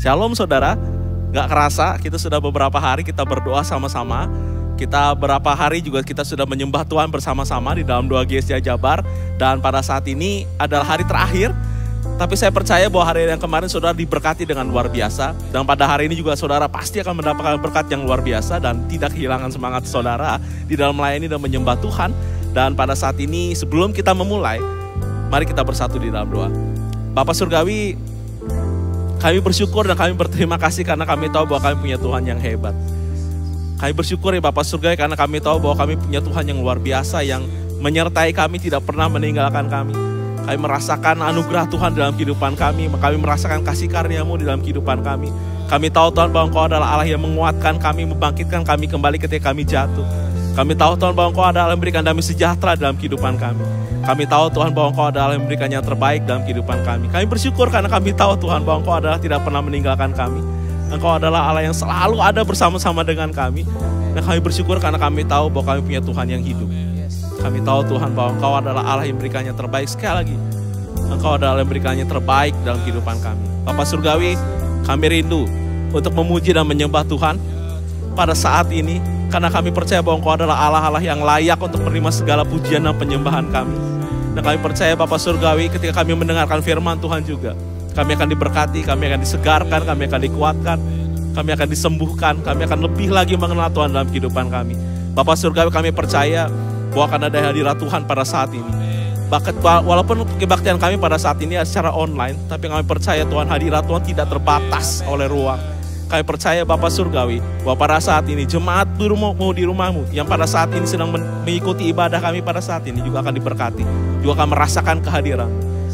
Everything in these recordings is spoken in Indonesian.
Shalom saudara, gak kerasa kita sudah beberapa hari kita berdoa sama-sama. Kita berapa hari juga kita sudah menyembah Tuhan bersama-sama di dalam doa GSJ Jabar. Dan pada saat ini adalah hari terakhir. Tapi saya percaya bahwa hari yang kemarin saudara diberkati dengan luar biasa. Dan pada hari ini juga saudara pasti akan mendapatkan berkat yang luar biasa. Dan tidak kehilangan semangat saudara di dalam melayani dan menyembah Tuhan. Dan pada saat ini sebelum kita memulai, mari kita bersatu di dalam doa. Bapak Surgawi, kami bersyukur dan kami berterima kasih karena kami tahu bahwa kami punya Tuhan yang hebat. Kami bersyukur ya Bapak Surgawi karena kami tahu bahwa kami punya Tuhan yang luar biasa yang menyertai kami, tidak pernah meninggalkan kami. Kami merasakan anugerah Tuhan dalam kehidupan kami. Kami merasakan kasih karunia-Mu di dalam kehidupan kami. Kami tahu Tuhan bahwa Engkau adalah Allah yang menguatkan kami, membangkitkan kami kembali ketika kami jatuh. Kami tahu Tuhan bahwa Engkau adalah yang memberikan damai sejahtera dalam kehidupan kami. Kami tahu Tuhan bahwa Engkau adalah yang memberikan yang terbaik dalam kehidupan kami. Kami bersyukur karena kami tahu Tuhan bahwa Engkau adalah tidak pernah meninggalkan kami. Engkau adalah Allah yang selalu ada bersama-sama dengan kami. Dan kami bersyukur karena kami tahu bahwa kami punya Tuhan yang hidup. Kami tahu Tuhan bahwa Engkau adalah Allah yang memberikan yang terbaik. Sekali lagi, Engkau adalah yang memberikan yang terbaik dalam kehidupan kami. Bapak Surgawi, kami rindu untuk memuji dan menyembah Tuhan pada saat ini. Karena kami percaya bahwa Engkau adalah Allah-Allah yang layak untuk menerima segala pujian dan penyembahan kami. Dan kami percaya Bapak Surgawi ketika kami mendengarkan firman Tuhan juga, kami akan diberkati, kami akan disegarkan, kami akan dikuatkan, kami akan disembuhkan, kami akan lebih lagi mengenal Tuhan dalam kehidupan kami. Bapak Surgawi, kami percaya bahwa akan ada hadirat Tuhan pada saat ini. Walaupun kebaktian kami pada saat ini secara online, tapi kami percaya Tuhan hadirat Tuhan tidak terbatas oleh ruang. Kami percaya Bapak Surgawi bahwa pada saat ini jemaat di rumahmu yang pada saat ini sedang mengikuti ibadah kami pada saat ini juga akan diberkati, juga akan merasakan kehadiran.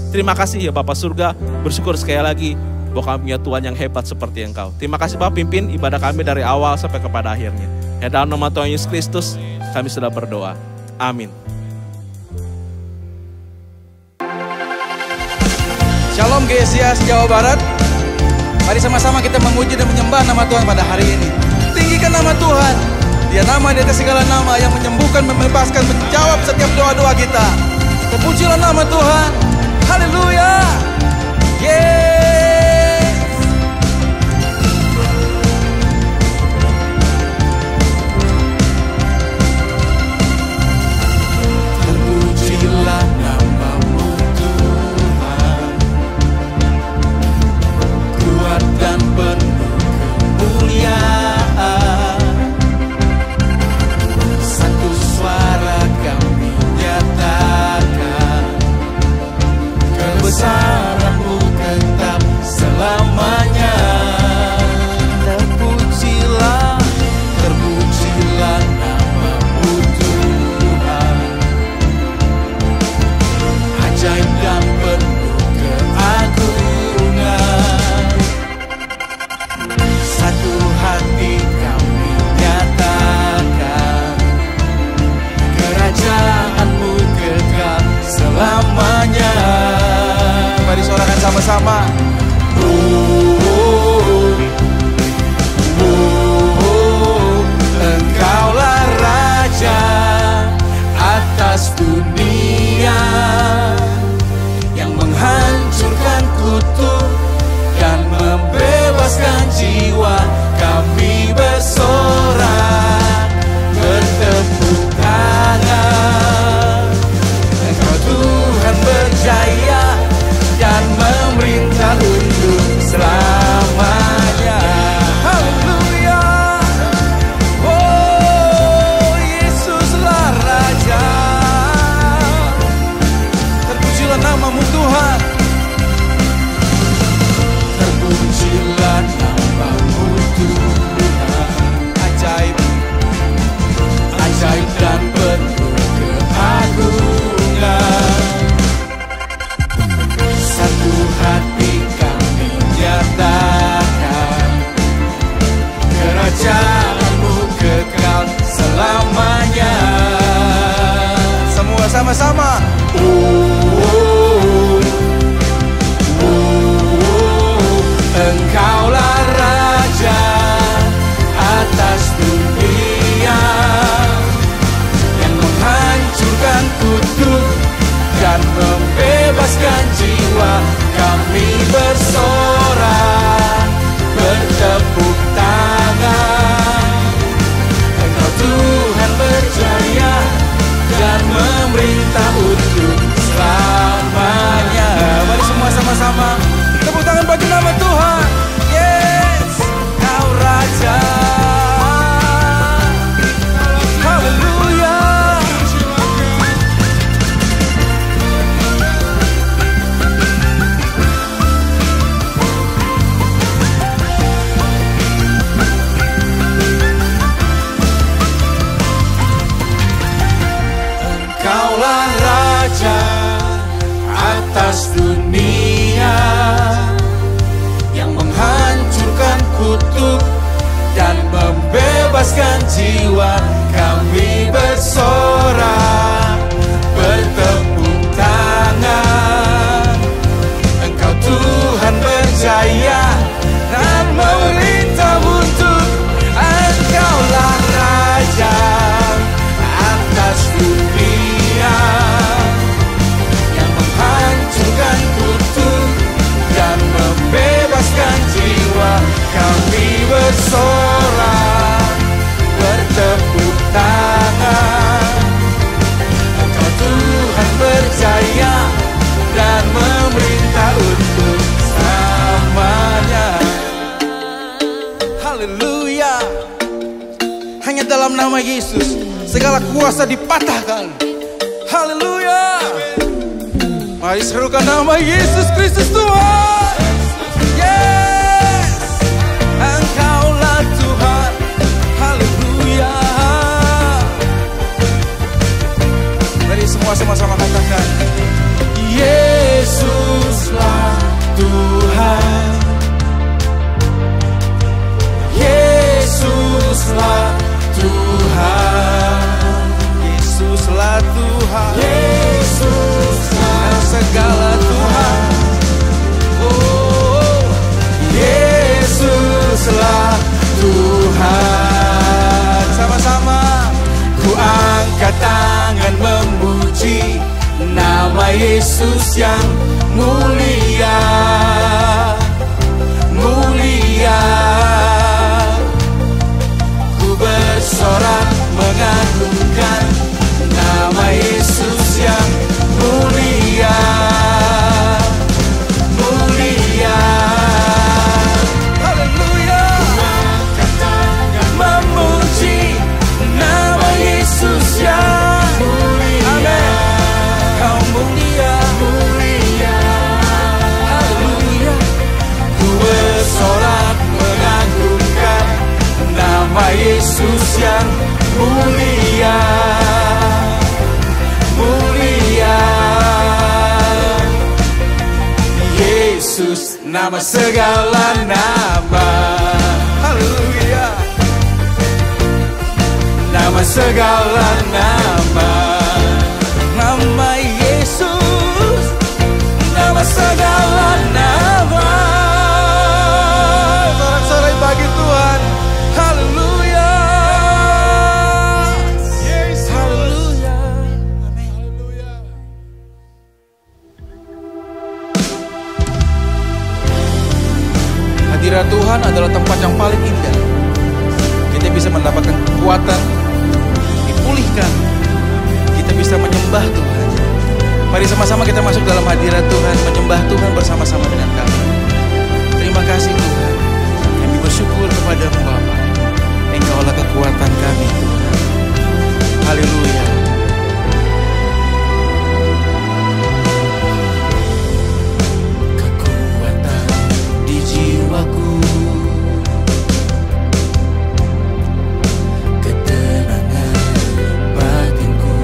Terima kasih ya Bapak Surga, bersyukur sekali lagi bahwa kami punya Tuhan yang hebat seperti Engkau. Terima kasih Bapak, pimpin ibadah kami dari awal sampai kepada akhirnya. Ya, dalam nama Tuhan Yesus Kristus kami sudah berdoa. Amin. Shalom GSJ Jawa Barat. Mari sama-sama kita memuji dan menyembah nama Tuhan pada hari ini. Tinggikan nama Tuhan. Dia nama di atas segala nama yang menyembuhkan, membebaskan, menjawab setiap doa-doa kita. Terpujilah nama Tuhan. Haleluya. Yes. Terpujilah nama-Mu Tuhan, kuat dan penuh kemuliaan. Satu suara kami nyatakan, kebesaran-Mu tetap selamanya. Terpujilah, terpujilah nama-Mu Tuhan, ajaib dan penuh keagungan. Satu hati kami nyatakan, kerajaan-Mu kekal selamanya. Mari suarakan sama-sama. Engkaulah Raja atas dunia, yang menghancurkan kutuk dan membebaskan jiwa. Kami bersorak, bertepuk tangan. Engkau Tuhan berjaya dan memerintah untuk selamanya. Haleluya. Oh, Yesuslah Raja. Terpujilah nama-Mu Tuhan. Terpujilah nama-Mu Tuhan, ajaib, ajaib dan penuh keagungan. Satu hati kami nyatakan, kerajaan-Mu kekal selamanya. Semua sama-sama. Engkaulah Raja atas dunia, yang menghancurkan kutuk dan membebaskan jiwa. Kami kutuk dan membebaskan jiwa. Kami bersorak, bertepuk tangan. Engkau Tuhan berjaya dan memerintah untuk. Engkaulah Raja atas dunia yang menghancurkan kutuk dan membebaskan jiwa. Kami bersorak, bertepuk tangan. Engkau Tuhan berjaya dan memerintah untuk selamanya. Haleluya. Hanya dalam nama Yesus segala kuasa dipatahkan. Haleluya. Mari serukan nama Yesus Kristus Tuhan. Yes, Engkaulah Tuhan. Haleluya. Mari semua sama-sama katakan, Yesuslah Tuhan. Yesuslah Tuhan. Yesuslah Tuhan. Yesuslah segala Tuhan. Oh, Yesuslah Tuhan. Sama-sama ku angkat tangan memuji nama Yesus yang mulia. Mulia. Ku bersorak mengagungkan nama Yesus yang mulia. Mulia. Haleluya. Memuji nama Yesus yang mulia. Amin. Kau mulia. Mulia. Haleluya. Ku bersorak mengagungkan nama Yesus yang mulia. Mulia. Yesus nama segala nama. Haleluya. Nama segala nama. Nama Yesus nama segala nama. Sorak-sorai bagi Tuhan. Haleluya. Yes. Haleluya. Amin. Haleluya. Hadirat Tuhan adalah tempat yang paling indah. Kita bisa mendapatkan kekuatan, dipulihkan. Kita bisa menyembah Tuhan. Mari sama-sama kita masuk dalam hadirat Tuhan, menyembah Tuhan bersama-sama dengan kami. Terima kasih Tuhan. Kami bersyukur kepada-Mu Bapa. Engkaulah kekuatan kami Tuhan. Haleluya. Kekuatan di jiwaku, ketenangan batinku,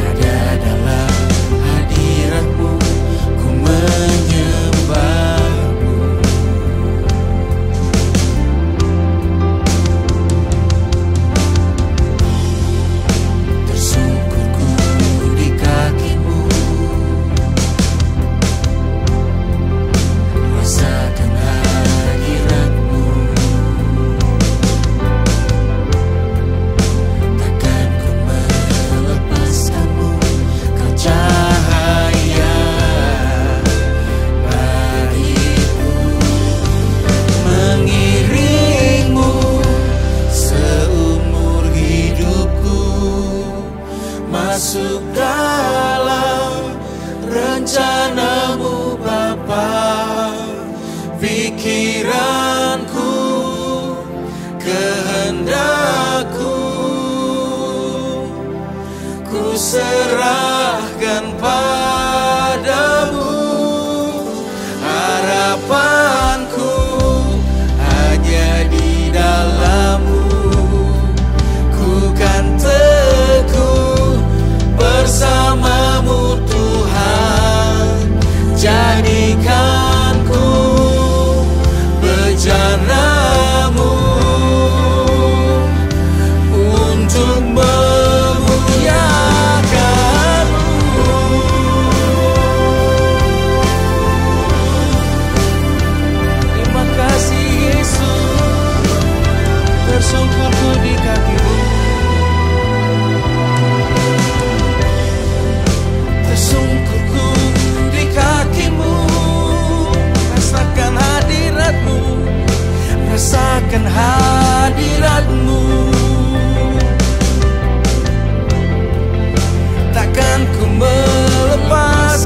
ada dalam hadirat-Mu. Ku menyembah-Mu.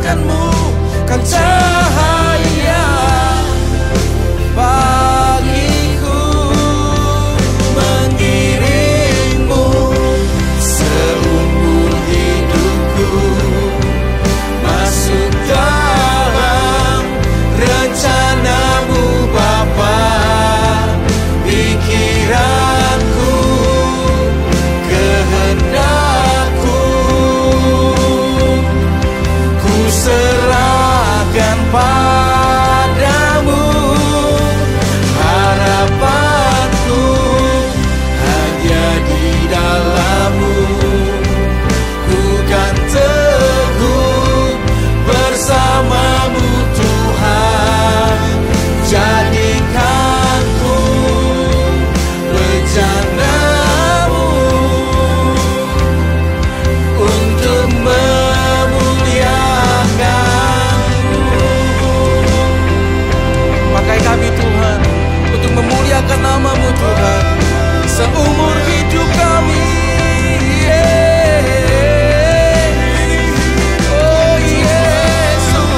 memuliakan-Mu, kan cahaya bagiku, mengiringmu seumur hidupku, masuk dalam rencana-Mu Bapa, pikiranku, kehendakku, ku serahkan padamu, harapanku hanya di dalam-Mu, ku kan teguh bersama-Mu Tuhan, jadikanku rencana-Mu untuk memuliakan-Mu. Pakai kami Tuhan untuk memuliakan nama-Mu Tuhan seumur hidup kami. Oh Yesus,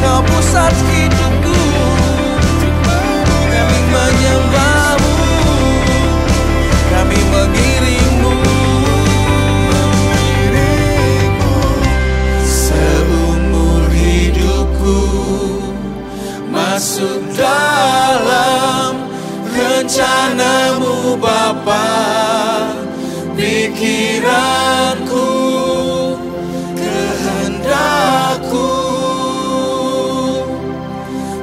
Kau pusat hidupku, kami menyembah-Mu, kami mengiring-Mu seumur hidupku, masuk dalam rencana-Mu Bapa, pikiranku, kehendakku,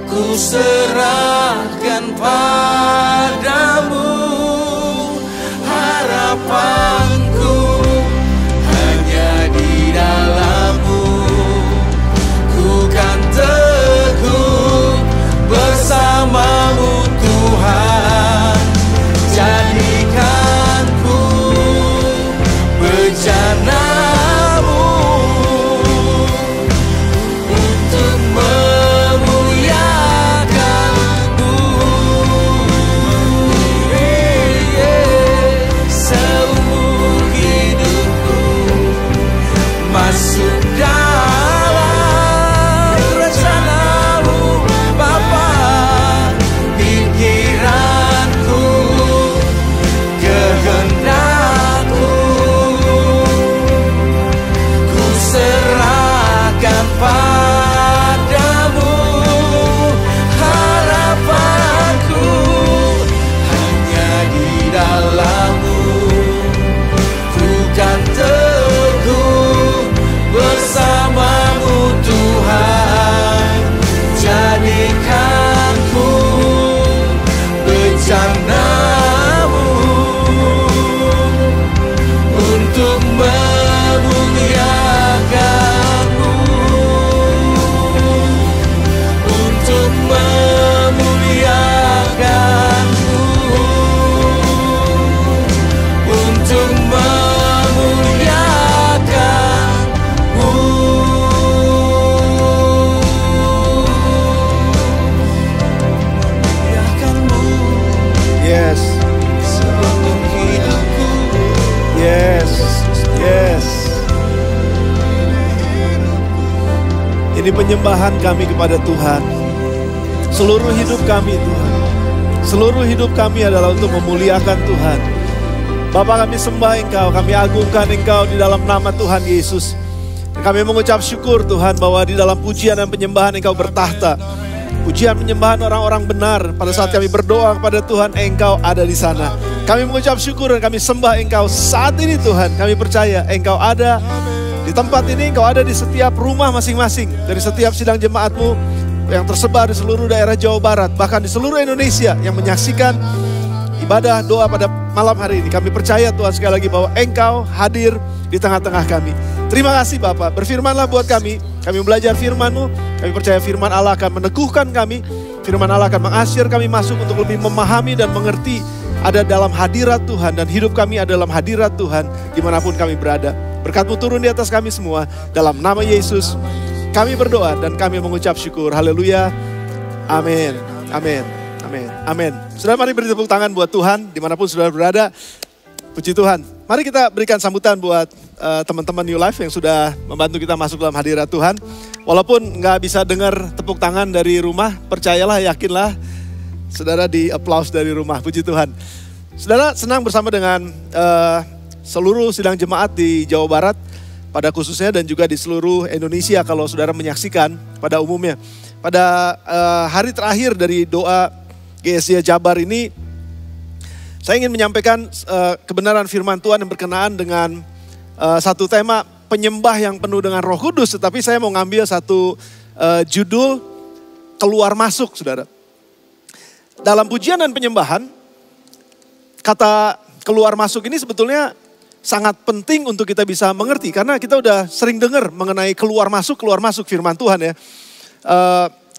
ku serahkan padamu, harapanku hanya di dalam-Mu, ku kan teguh bersama-Mu Tuhan, jadikanku bencana-Mu untuk memuliakan-Mu, seumur hidupku, masuk dalam rencana-Mu Bapa, pikiranku, kehendakku, ku serahkan padamu, harapanku hanya di dalam-Mu, ku kan teguh bersama-Mu Tuhan, jadikanku bencana-Mu untuk memuliakan-Mu, untuk memuliakan-Mu, untuk memuliakan-Mu. Memuliakan-Mu Yes, seumur hidupku. yes, yes. Ini penyembahan kami kepada Tuhan. Seluruh hidup kami Tuhan, seluruh hidup kami adalah untuk memuliakan Tuhan. Bapa, kami sembah Engkau, kami agungkan Engkau di dalam nama Tuhan Yesus. Dan kami mengucap syukur Tuhan bahwa di dalam pujian dan penyembahan Engkau bertahta. Pujian penyembahan orang-orang benar. Pada saat kami berdoa kepada Tuhan, Engkau ada di sana. Kami mengucap syukur dan kami sembah Engkau saat ini Tuhan. Kami percaya Engkau ada di tempat ini, Engkau ada di setiap rumah masing-masing. Dari setiap sidang jemaat-Mu yang tersebar di seluruh daerah Jawa Barat. Bahkan di seluruh Indonesia yang menyaksikan ibadah doa pada malam hari ini. Kami percaya Tuhan sekali lagi bahwa Engkau hadir di tengah-tengah kami. Terima kasih Bapak, berfirmanlah buat kami. Kami belajar firman-Mu, kami percaya firman Allah akan meneguhkan kami. Firman Allah akan mengasir kami masuk untuk lebih memahami dan mengerti ada dalam hadirat Tuhan. Dan hidup kami ada dalam hadirat Tuhan dimanapun kami berada. Berkat-Mu turun di atas kami semua. Dalam nama Yesus kami berdoa dan kami mengucap syukur. Haleluya. Amin. Amin. Amin. Amin. Saudara, mari beri tepuk tangan buat Tuhan dimanapun saudara berada. Puji Tuhan. Mari kita berikan sambutan buat teman-teman New Life yang sudah membantu kita masuk dalam hadirat Tuhan. Walaupun nggak bisa dengar tepuk tangan dari rumah, percayalah, yakinlah, saudara di applause dari rumah, puji Tuhan. Saudara senang bersama dengan seluruh sidang jemaat di Jawa Barat, pada khususnya dan juga di seluruh Indonesia kalau saudara menyaksikan pada umumnya. Pada hari terakhir dari doa GSY Jabar ini, saya ingin menyampaikan kebenaran firman Tuhan yang berkenaan dengan satu tema penyembah yang penuh dengan Roh Kudus. Tetapi saya mau ngambil satu judul keluar masuk, saudara. Dalam pujian dan penyembahan, kata keluar masuk ini sebetulnya sangat penting untuk kita bisa mengerti. Karena kita udah sering dengar mengenai keluar masuk firman Tuhan ya.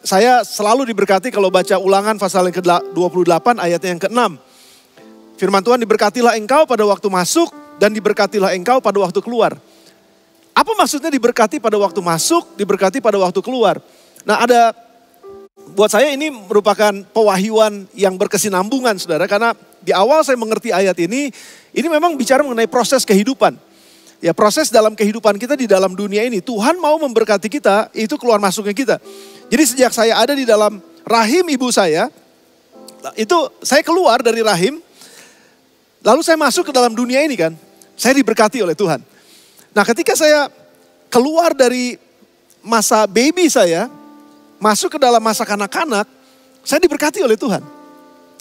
Saya selalu diberkati kalau baca Ulangan pasal yang ke-28 ayat yang ke-6. Firman Tuhan, diberkatilah engkau pada waktu masuk dan diberkatilah engkau pada waktu keluar. Apa maksudnya diberkati pada waktu masuk, diberkati pada waktu keluar? Nah, buat saya ini merupakan pewahyuan yang berkesinambungan, saudara. Karena di awal saya mengerti ayat ini memang bicara mengenai proses kehidupan. Ya, proses dalam kehidupan kita di dalam dunia ini. Tuhan mau memberkati kita, itu keluar masuknya kita. Jadi sejak saya ada di dalam rahim ibu saya, itu saya keluar dari rahim, lalu saya masuk ke dalam dunia ini kan. Saya diberkati oleh Tuhan. Nah, ketika saya keluar dari masa baby saya, masuk ke dalam masa kanak-kanak, saya diberkati oleh Tuhan.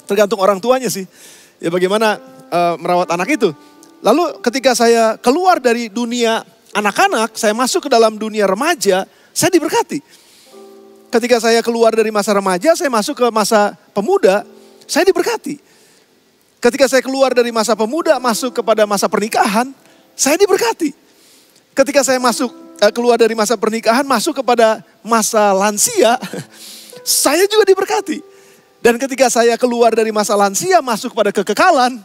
Tergantung orang tuanya sih. Ya bagaimana merawat anak itu. Lalu ketika saya keluar dari dunia anak-anak, saya masuk ke dalam dunia remaja, saya diberkati. Ketika saya keluar dari masa remaja, saya masuk ke masa pemuda, saya diberkati. Ketika saya keluar dari masa pemuda, masuk kepada masa pernikahan, saya diberkati. Ketika saya keluar dari masa pernikahan, masuk kepada masa lansia, saya juga diberkati. Dan ketika saya keluar dari masa lansia, masuk pada kekekalan,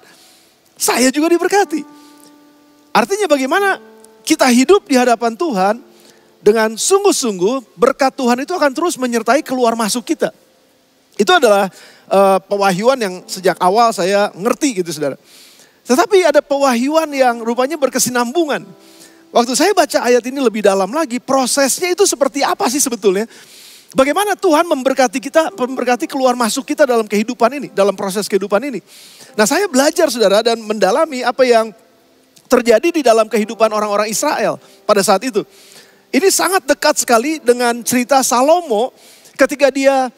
saya juga diberkati. Artinya bagaimana kita hidup di hadapan Tuhan dengan sungguh-sungguh, berkat Tuhan itu akan terus menyertai keluar masuk kita. Itu adalah pewahyuan yang sejak awal saya ngerti gitu, saudara. Tetapi ada pewahyuan yang rupanya berkesinambungan. Waktu saya baca ayat ini lebih dalam lagi, prosesnya itu seperti apa sih sebetulnya? Bagaimana Tuhan memberkati kita, memberkati keluar masuk kita dalam kehidupan ini, dalam proses kehidupan ini. Nah, saya belajar, saudara, dan mendalami apa yang terjadi di dalam kehidupan orang-orang Israel pada saat itu. Ini sangat dekat sekali dengan cerita Salomo ketika dia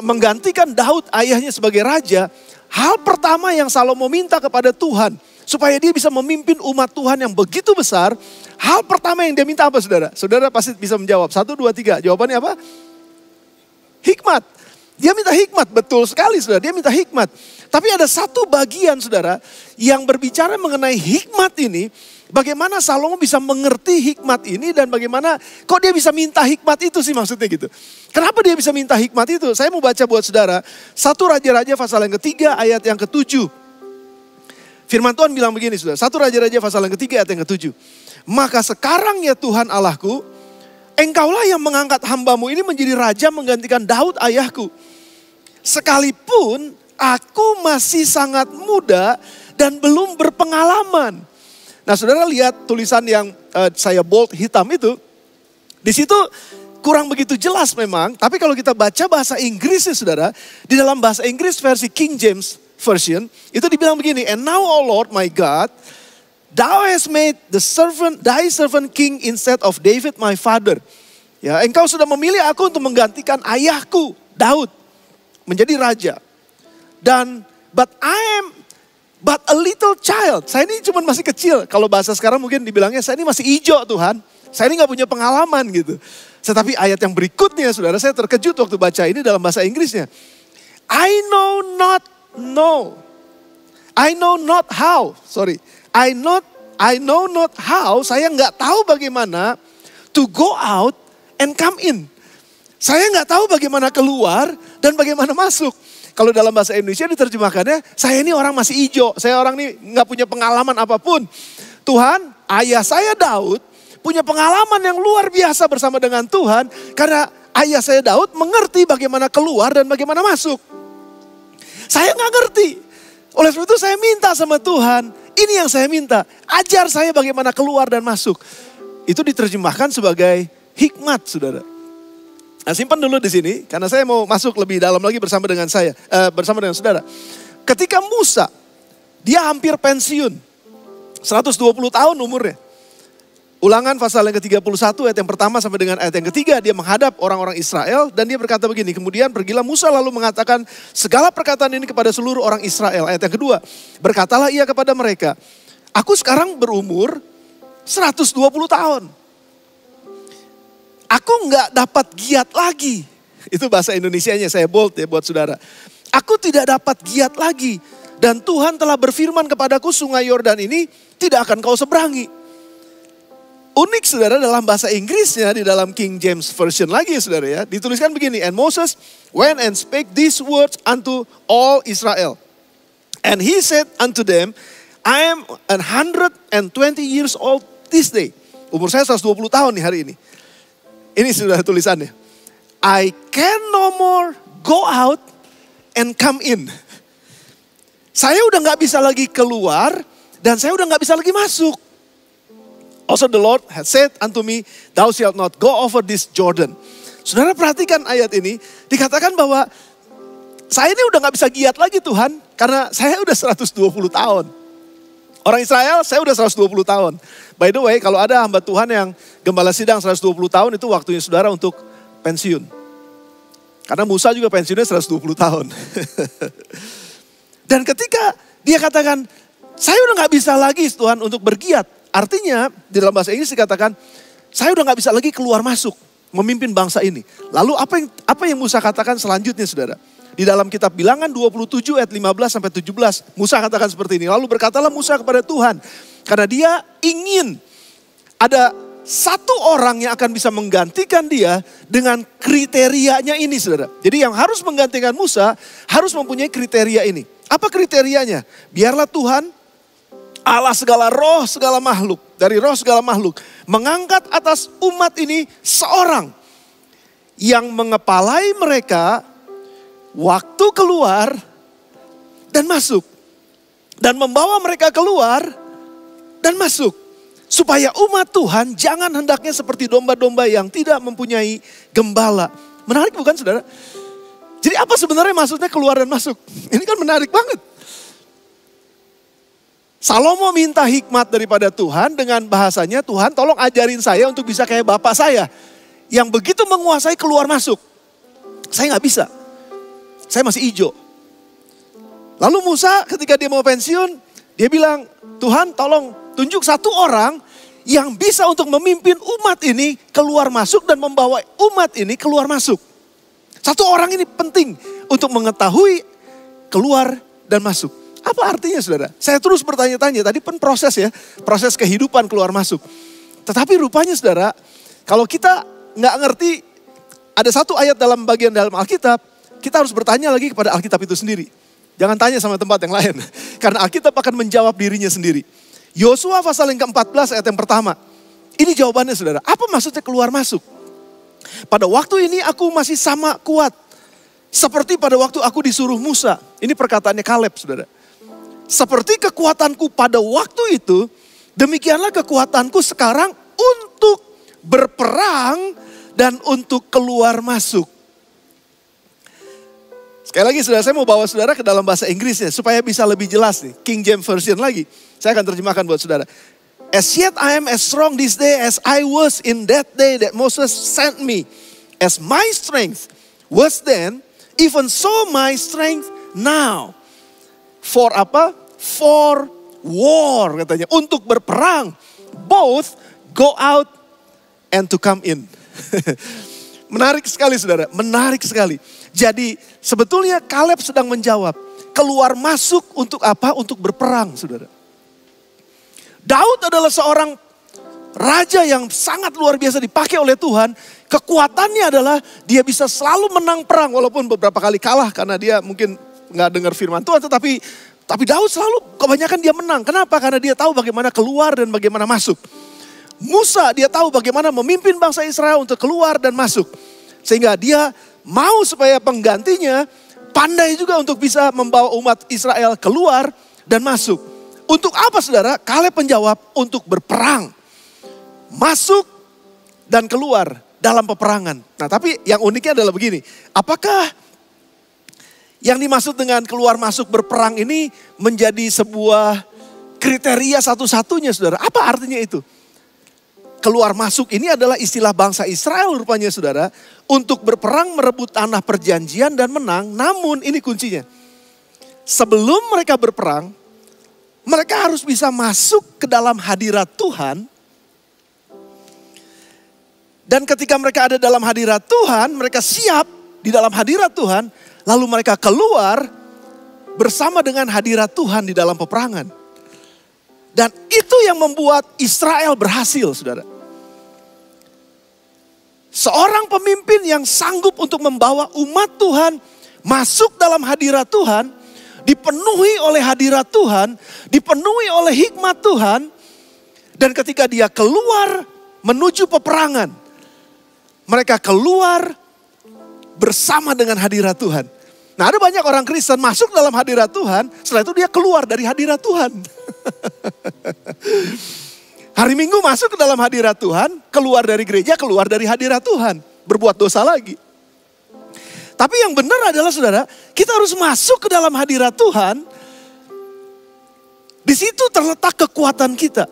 menggantikan Daud ayahnya sebagai raja. Hal pertama yang Salomo minta kepada Tuhan supaya dia bisa memimpin umat Tuhan yang begitu besar. Hal pertama yang dia minta apa, saudara? Saudara pasti bisa menjawab. 1, 2, 3. Jawabannya apa? Hikmat. Dia minta hikmat, betul sekali, saudara. Dia minta hikmat. Tapi ada satu bagian, saudara, yang berbicara mengenai hikmat ini. Bagaimana Salomo bisa mengerti hikmat ini dan bagaimana kok dia bisa minta hikmat itu sih, maksudnya gitu. Kenapa dia bisa minta hikmat itu? Saya mau baca buat saudara 1 Raja-Raja pasal yang ke-3 ayat yang ke-7. Firman Tuhan bilang begini, saudara. 1 Raja-Raja pasal yang ke-3 ayat yang ke-7. Maka sekarang ya Tuhan Allahku, engkaulah yang mengangkat hambamu ini menjadi raja menggantikan Daud ayahku. Sekalipun aku masih sangat muda dan belum berpengalaman. Nah, saudara lihat tulisan yang saya bold hitam itu. Di situ kurang begitu jelas memang. Tapi kalau kita baca bahasa Inggrisnya, saudara. Di dalam bahasa Inggris versi King James Version. Itu dibilang begini. And now, O Lord my God, thou hast made thy servant king instead of David my father. Ya, engkau sudah memilih aku untuk menggantikan ayahku, Daud. Menjadi raja. Dan, but a little child. Saya ini cuma masih kecil. Kalau bahasa sekarang mungkin dibilangnya saya ini masih hijau, Tuhan. Saya ini gak punya pengalaman gitu. Tetapi ayat yang berikutnya, saudara, saya terkejut waktu baca ini dalam bahasa Inggrisnya. I know not how. I know not how. Saya gak tahu bagaimana to go out and come in. Saya gak tahu bagaimana keluar dan bagaimana masuk. Kalau dalam bahasa Indonesia diterjemahkannya, saya ini orang masih hijau. Saya orang ini gak punya pengalaman apapun. Tuhan, ayah saya Daud punya pengalaman yang luar biasa bersama dengan Tuhan. Karena ayah saya Daud mengerti bagaimana keluar dan bagaimana masuk. Saya gak ngerti. Oleh sebab itu saya minta sama Tuhan, ini yang saya minta. Ajar saya bagaimana keluar dan masuk. Itu diterjemahkan sebagai hikmat, saudara. Nah, simpan dulu di sini, karena saya mau masuk lebih dalam lagi bersama dengan saudara. Ketika Musa, dia hampir pensiun. 120 tahun umurnya. Ulangan pasal yang ke-31 ayat yang pertama sampai dengan ayat yang ketiga. Dia menghadap orang-orang Israel dan dia berkata begini. Kemudian pergilah Musa lalu mengatakan segala perkataan ini kepada seluruh orang Israel. Ayat yang kedua. Berkatalah ia kepada mereka. Aku sekarang berumur 120 tahun. Aku nggak dapat giat lagi. Itu bahasa Indonesianya, saya bold ya buat saudara. Aku tidak dapat giat lagi. Dan Tuhan telah berfirman kepadaku sungai Yordan ini tidak akan kau seberangi. Unik saudara dalam bahasa Inggrisnya di dalam King James Version lagi saudara ya. Dituliskan begini. And Moses went and spake these words unto all Israel. And he said unto them, I am 120 years old this day. Umur saya 120 tahun nih hari ini. Ini sudah tulisannya. I can no more go out and come in. Saya udah gak bisa lagi keluar dan saya udah gak bisa lagi masuk. Also the Lord had said unto me, thou shalt not go over this Jordan. Saudara perhatikan ayat ini, dikatakan bahwa saya ini udah gak bisa giat lagi Tuhan, karena saya udah 120 tahun. Orang Israel, saya udah 120 tahun. By the way, kalau ada hamba Tuhan yang gembala sidang 120 tahun, itu waktunya saudara untuk pensiun. Karena Musa juga pensiunnya 120 tahun. Dan ketika dia katakan, saya udah gak bisa lagi Tuhan untuk bergiat. Artinya di dalam bahasa Inggris dikatakan, saya udah gak bisa lagi keluar masuk, memimpin bangsa ini. Lalu apa yang Musa katakan selanjutnya saudara? Di dalam kitab Bilangan 27 ayat 15 sampai 17, Musa katakan seperti ini. Lalu berkatalah Musa kepada Tuhan, karena dia ingin ada satu orang yang akan bisa menggantikan dia dengan kriterianya ini saudara. Jadi yang harus menggantikan Musa harus mempunyai kriteria ini. Apa kriterianya? Biarlah Tuhan Allah segala roh, segala makhluk, dari roh segala makhluk, mengangkat atas umat ini seorang yang mengepalai mereka waktu keluar dan masuk. Dan membawa mereka keluar dan masuk. Supaya umat Tuhan jangan hendaknya seperti domba-domba yang tidak mempunyai gembala. Menarik bukan saudara? Jadi apa sebenarnya maksudnya keluar dan masuk? Ini kan menarik banget. Salomo minta hikmat daripada Tuhan dengan bahasanya, Tuhan tolong ajarin saya untuk bisa kayak bapak saya. Yang begitu menguasai keluar masuk. Saya gak bisa. Saya masih hijau. Lalu Musa ketika dia mau pensiun, dia bilang, Tuhan tolong tunjuk satu orang yang bisa untuk memimpin umat ini keluar masuk dan membawa umat ini keluar masuk. Satu orang ini penting untuk mengetahui keluar dan masuk. Apa artinya saudara? Saya terus bertanya-tanya, tadi pun proses ya, proses kehidupan keluar masuk. Tetapi rupanya saudara, kalau kita nggak ngerti, ada satu ayat dalam bagian dalam Alkitab, kita harus bertanya lagi kepada Alkitab itu sendiri. Jangan tanya sama tempat yang lain, karena Alkitab akan menjawab dirinya sendiri. Yosua pasal yang ke-14 ayat yang pertama. Ini jawabannya saudara, apa maksudnya keluar masuk? Pada waktu ini aku masih sama kuat, seperti pada waktu aku disuruh Musa. Ini perkataannya Kaleb saudara. Seperti kekuatanku pada waktu itu, demikianlah kekuatanku sekarang untuk berperang dan untuk keluar masuk. Sekali lagi saudara, saya mau bawa saudara ke dalam bahasa Inggrisnya supaya bisa lebih jelas nih. King James Version lagi. Saya akan terjemahkan buat saudara. As yet I am as strong this day as I was in that day that Moses sent me. As my strength was then, even so my strength now. For apa? For war katanya. Untuk berperang. Both go out and to come in. Menarik sekali saudara. Menarik sekali. Jadi sebetulnya Kaleb sedang menjawab. Keluar masuk untuk apa? Untuk berperang saudara. Daud adalah seorang raja yang sangat luar biasa dipakai oleh Tuhan. Kekuatannya adalah dia bisa selalu menang perang. Walaupun beberapa kali kalah karena dia mungkin nggak dengar firman Tuhan. Tetapi Daud selalu kebanyakan dia menang. Kenapa? Karena dia tahu bagaimana keluar dan bagaimana masuk. Musa dia tahu bagaimana memimpin bangsa Israel untuk keluar dan masuk. Sehingga dia mau supaya penggantinya pandai juga untuk bisa membawa umat Israel keluar dan masuk. Untuk apa saudara? Kaleb menjawab, untuk berperang. Masuk dan keluar dalam peperangan. Nah tapi yang uniknya adalah begini. Apakah yang dimaksud dengan keluar masuk berperang ini menjadi sebuah kriteria satu-satunya saudara? Apa artinya itu? Keluar masuk ini adalah istilah bangsa Israel rupanya saudara. Untuk berperang merebut tanah perjanjian dan menang. Namun ini kuncinya. Sebelum mereka berperang, mereka harus bisa masuk ke dalam hadirat Tuhan. Dan ketika mereka ada dalam hadirat Tuhan, mereka siap di dalam hadirat Tuhan. Lalu mereka keluar bersama dengan hadirat Tuhan di dalam peperangan. Dan itu yang membuat Israel berhasil saudara. Seorang pemimpin yang sanggup untuk membawa umat Tuhan masuk dalam hadirat Tuhan, dipenuhi oleh hadirat Tuhan, dipenuhi oleh hikmat Tuhan, dan ketika dia keluar menuju peperangan, mereka keluar bersama dengan hadirat Tuhan. Nah ada banyak orang Kristen masuk dalam hadirat Tuhan, setelah itu dia keluar dari hadirat Tuhan. Hari Minggu masuk ke dalam hadirat Tuhan, keluar dari gereja, keluar dari hadirat Tuhan. Berbuat dosa lagi. Tapi yang benar adalah saudara, kita harus masuk ke dalam hadirat Tuhan. Di situ terletak kekuatan kita.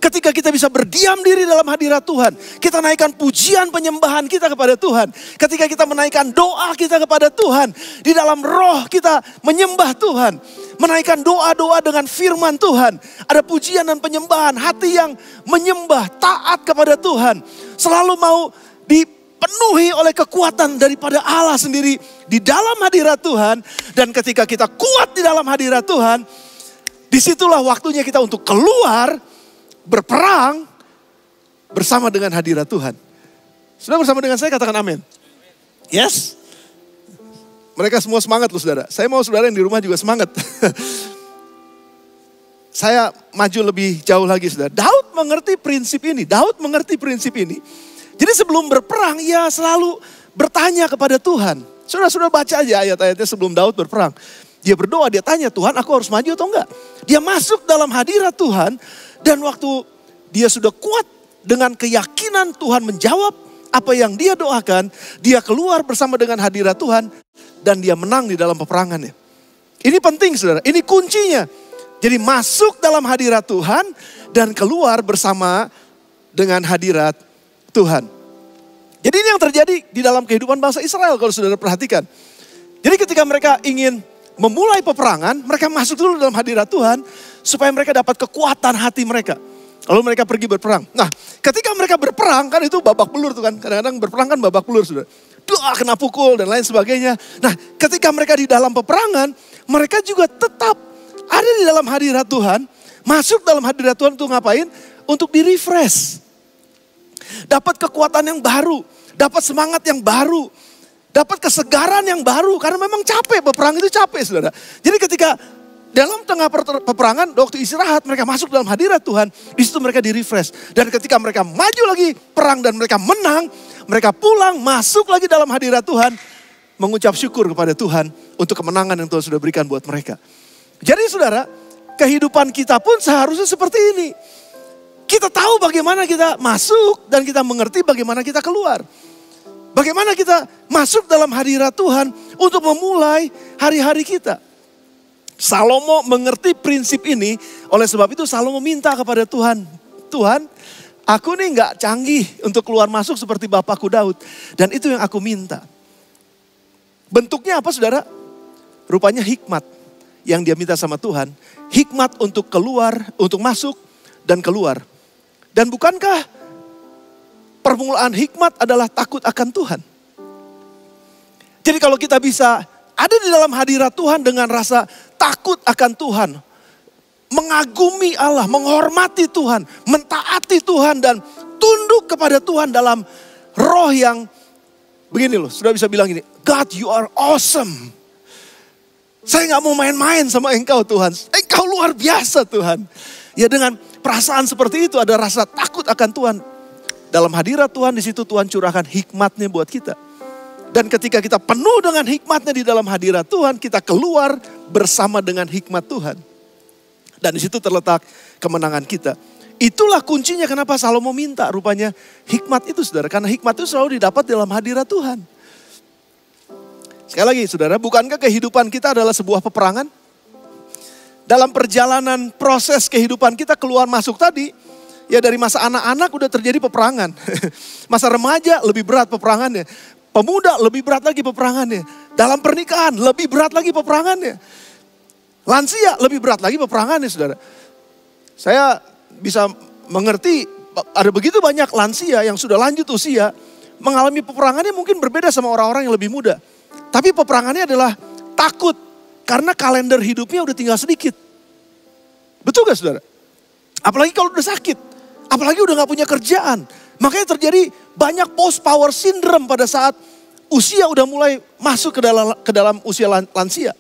Ketika kita bisa berdiam diri dalam hadirat Tuhan. Kita naikkan pujian penyembahan kita kepada Tuhan. Ketika kita menaikkan doa kita kepada Tuhan. Di dalam roh kita menyembah Tuhan. Menaikkan doa-doa dengan firman Tuhan. Ada pujian dan penyembahan. Hati yang menyembah, taat kepada Tuhan. Selalu mau dipenuhi oleh kekuatan daripada Allah sendiri. Di dalam hadirat Tuhan. Dan ketika kita kuat di dalam hadirat Tuhan. Disitulah waktunya kita untuk keluar. Berperang bersama dengan hadirat Tuhan. Sudah bersama dengan saya katakan amin. Yes. Mereka semua semangat loh saudara. Saya mau saudara yang di rumah juga semangat. Saya maju lebih jauh lagi saudara. Daud mengerti prinsip ini. Jadi sebelum berperang ia selalu bertanya kepada Tuhan. Sudah baca aja ayat-ayatnya sebelum Daud berperang. Dia berdoa, dia tanya Tuhan aku harus maju atau enggak. Dia masuk dalam hadirat Tuhan. Dan waktu dia sudah kuat dengan keyakinan Tuhan menjawab apa yang dia doakan. Dia keluar bersama dengan hadirat Tuhan. Dan dia menang di dalam peperangannya. Ini penting saudara, ini kuncinya. Jadi masuk dalam hadirat Tuhan dan keluar bersama dengan hadirat Tuhan. Jadi ini yang terjadi di dalam kehidupan bangsa Israel kalau saudara perhatikan. Jadi ketika mereka ingin memulai peperangan, mereka masuk dulu dalam hadirat Tuhan supaya mereka dapat kekuatan hati mereka. Lalu mereka pergi berperang. Nah, ketika mereka berperang kan itu babak belur tuh kan. Kadang-kadang berperang kan babak belur sudah. Doa kena pukul dan lain sebagainya. Nah, ketika mereka di dalam peperangan, mereka juga tetap ada di dalam hadirat Tuhan. Masuk dalam hadirat Tuhan untuk ngapain? Untuk di-refresh. Dapat kekuatan yang baru. Dapat semangat yang baru. Dapat kesegaran yang baru. Karena memang capek, peperang itu capek saudara. Jadi ketika dalam tengah peperangan, waktu istirahat mereka masuk dalam hadirat Tuhan. Di situ mereka di-refresh. Dan ketika mereka maju lagi perang dan mereka menang. Mereka pulang, masuk lagi dalam hadirat Tuhan. Mengucap syukur kepada Tuhan untuk kemenangan yang Tuhan sudah berikan buat mereka. Jadi saudara, kehidupan kita pun seharusnya seperti ini. Kita tahu bagaimana kita masuk dan kita mengerti bagaimana kita keluar. Bagaimana kita masuk dalam hadirat Tuhan untuk memulai hari-hari kita. Salomo mengerti prinsip ini, oleh sebab itu Salomo minta kepada Tuhan. Tuhan, aku nih gak canggih untuk keluar masuk seperti bapakku Daud. Dan itu yang aku minta. Bentuknya apa saudara? Rupanya hikmat yang dia minta sama Tuhan. Hikmat untuk keluar, untuk masuk dan keluar. Dan bukankah permulaan hikmat adalah takut akan Tuhan? Jadi kalau kita bisa ada di dalam hadirat Tuhan dengan rasa takut akan Tuhan. Mengagumi Allah, menghormati Tuhan, mentaati Tuhan dan tunduk kepada Tuhan dalam roh yang begini loh. Sudah bisa bilang gini, God you are awesome. Saya gak mau main-main sama engkau Tuhan. Engkau luar biasa Tuhan. Ya dengan perasaan seperti itu ada rasa takut akan Tuhan. Dalam hadirat Tuhan di situ Tuhan curahkan hikmatnya buat kita. Dan ketika kita penuh dengan hikmatnya di dalam hadirat Tuhan, kita keluar bersama dengan hikmat Tuhan. Dan di situ terletak kemenangan kita. Itulah kuncinya kenapa Salomo minta rupanya hikmat itu saudara. Karena hikmat itu selalu didapat dalam hadirat Tuhan. Sekali lagi saudara, bukankah kehidupan kita adalah sebuah peperangan? Dalam perjalanan proses kehidupan kita keluar masuk tadi, ya dari masa anak-anak udah terjadi peperangan. Masa remaja lebih berat peperangannya. Pemuda lebih berat lagi peperangannya. Dalam pernikahan lebih berat lagi peperangannya. Lansia lebih berat lagi peperangannya saudara. Saya bisa mengerti ada begitu banyak lansia yang sudah lanjut usia mengalami peperangannya mungkin berbeda sama orang-orang yang lebih muda. Tapi peperangannya adalah takut karena kalender hidupnya udah tinggal sedikit. Betul gak saudara? Apalagi kalau udah sakit, apalagi udah gak punya kerjaan. Makanya terjadi banyak post power syndrome pada saat usia udah mulai masuk ke dalam usia lansia.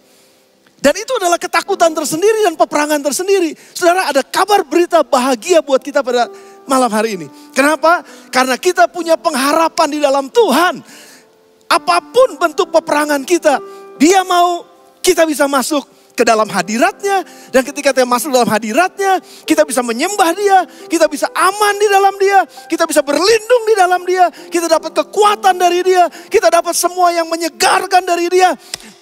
Dan itu adalah ketakutan tersendiri dan peperangan tersendiri. Saudara, ada kabar berita bahagia buat kita pada malam hari ini. Kenapa? Karena kita punya pengharapan di dalam Tuhan. Apapun bentuk peperangan kita, Dia mau kita bisa masuk ke dalam hadiratnya. Dan ketika kita masuk dalam hadiratnya, kita bisa menyembah Dia. Kita bisa aman di dalam Dia. Kita bisa berlindung di dalam Dia. Kita dapat kekuatan dari Dia. Kita dapat semua yang menyegarkan dari Dia.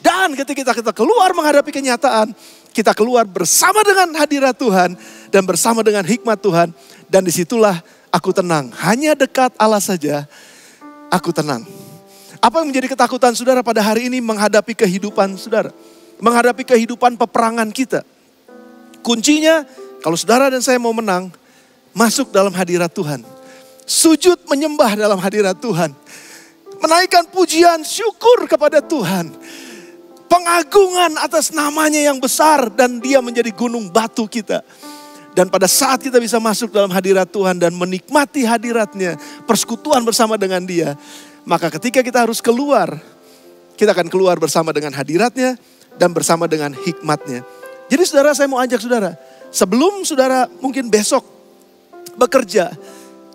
Dan ketika kita keluar menghadapi kenyataan, kita keluar bersama dengan hadirat Tuhan dan bersama dengan hikmat Tuhan. Dan disitulah aku tenang. Hanya dekat Allah saja aku tenang. Apa yang menjadi ketakutan saudara pada hari ini menghadapi kehidupan saudara? Menghadapi kehidupan peperangan kita. Kuncinya kalau saudara dan saya mau menang, masuk dalam hadirat Tuhan. Sujud menyembah dalam hadirat Tuhan. Menaikkan pujian syukur kepada Tuhan. Pengagungan atas namanya yang besar dan Dia menjadi gunung batu kita. Dan pada saat kita bisa masuk dalam hadirat Tuhan dan menikmati hadiratnya, persekutuan bersama dengan Dia, maka ketika kita harus keluar, kita akan keluar bersama dengan hadiratnya dan bersama dengan hikmatnya. Jadi saudara, saya mau ajak saudara, sebelum saudara mungkin besok bekerja,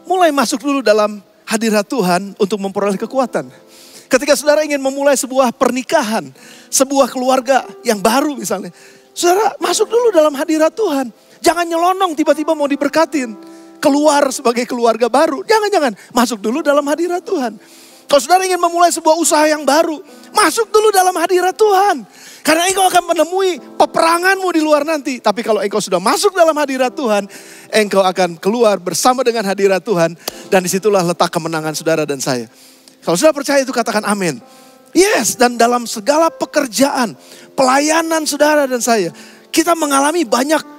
mulai masuk dulu dalam hadirat Tuhan untuk memperoleh kekuatan. Ketika saudara ingin memulai sebuah pernikahan, sebuah keluarga yang baru misalnya, saudara masuk dulu dalam hadirat Tuhan. Jangan nyelonong tiba-tiba mau diberkatin, keluar sebagai keluarga baru. Jangan, masuk dulu dalam hadirat Tuhan. Kalau saudara ingin memulai sebuah usaha yang baru, masuk dulu dalam hadirat Tuhan. Karena engkau akan menemui peperanganmu di luar nanti. Tapi kalau engkau sudah masuk dalam hadirat Tuhan, engkau akan keluar bersama dengan hadirat Tuhan. Dan disitulah letak kemenangan saudara dan saya. Kalau saudara percaya itu katakan amin. Yes, dan dalam segala pekerjaan, pelayanan saudara dan saya, kita mengalami banyak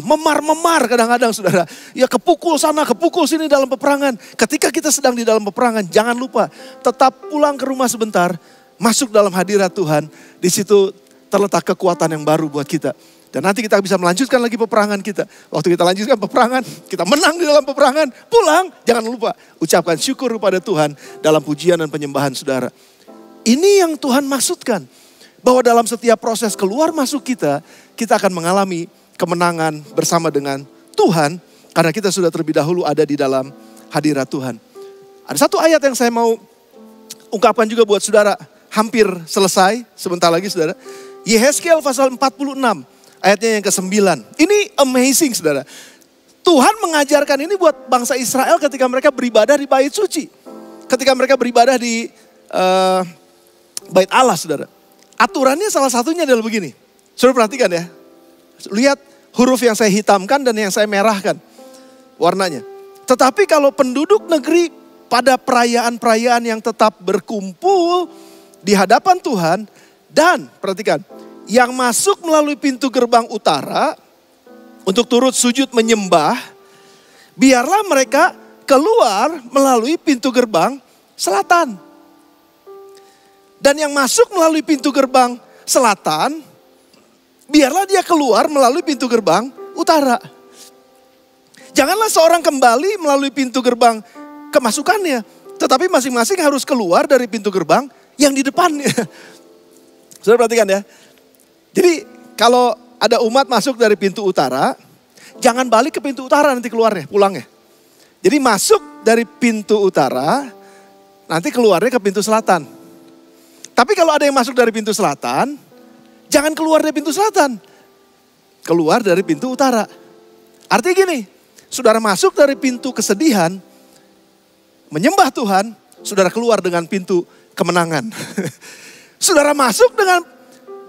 memar-memar kadang-kadang saudara. Ya kepukul sana, kepukul sini dalam peperangan. Ketika kita sedang di dalam peperangan, jangan lupa tetap pulang ke rumah sebentar, masuk dalam hadirat Tuhan. Di situ terletak kekuatan yang baru buat kita. Dan nanti kita bisa melanjutkan lagi peperangan kita. Waktu kita lanjutkan peperangan, kita menang di dalam peperangan. Pulang, jangan lupa ucapkan syukur kepada Tuhan dalam pujian dan penyembahan saudara. Ini yang Tuhan maksudkan. Bahwa dalam setiap proses keluar masuk kita akan mengalami kemenangan bersama dengan Tuhan. Karena kita sudah terlebih dahulu ada di dalam hadirat Tuhan. Ada satu ayat yang saya mau ungkapkan juga buat saudara. Hampir selesai, sebentar lagi saudara. Yehezkiel pasal 46. Ayatnya yang ke-9. Ini amazing saudara. Tuhan mengajarkan ini buat bangsa Israel ketika mereka beribadah di bait suci. Ketika mereka beribadah di bait Allah saudara. Aturannya salah satunya adalah begini. Saudara perhatikan ya. Lihat huruf yang saya hitamkan dan yang saya merahkan. Warnanya. Tetapi kalau penduduk negeri pada perayaan-perayaan yang tetap berkumpul di hadapan Tuhan. Dan perhatikan. Yang masuk melalui pintu gerbang utara untuk turut sujud menyembah, biarlah mereka keluar melalui pintu gerbang selatan. Dan yang masuk melalui pintu gerbang selatan, biarlah dia keluar melalui pintu gerbang utara. Janganlah seorang kembali melalui pintu gerbang kemasukannya, tetapi masing-masing harus keluar dari pintu gerbang yang di depannya. Saudara perhatikan ya. Jadi kalau ada umat masuk dari pintu utara, jangan balik ke pintu utara nanti keluarnya, pulangnya. Jadi masuk dari pintu utara, nanti keluarnya ke pintu selatan. Tapi kalau ada yang masuk dari pintu selatan, jangan keluar dari pintu selatan. keluar dari pintu utara. Artinya gini, saudara masuk dari pintu kesedihan, menyembah Tuhan, saudara keluar dengan pintu kemenangan. Saudara masuk dengan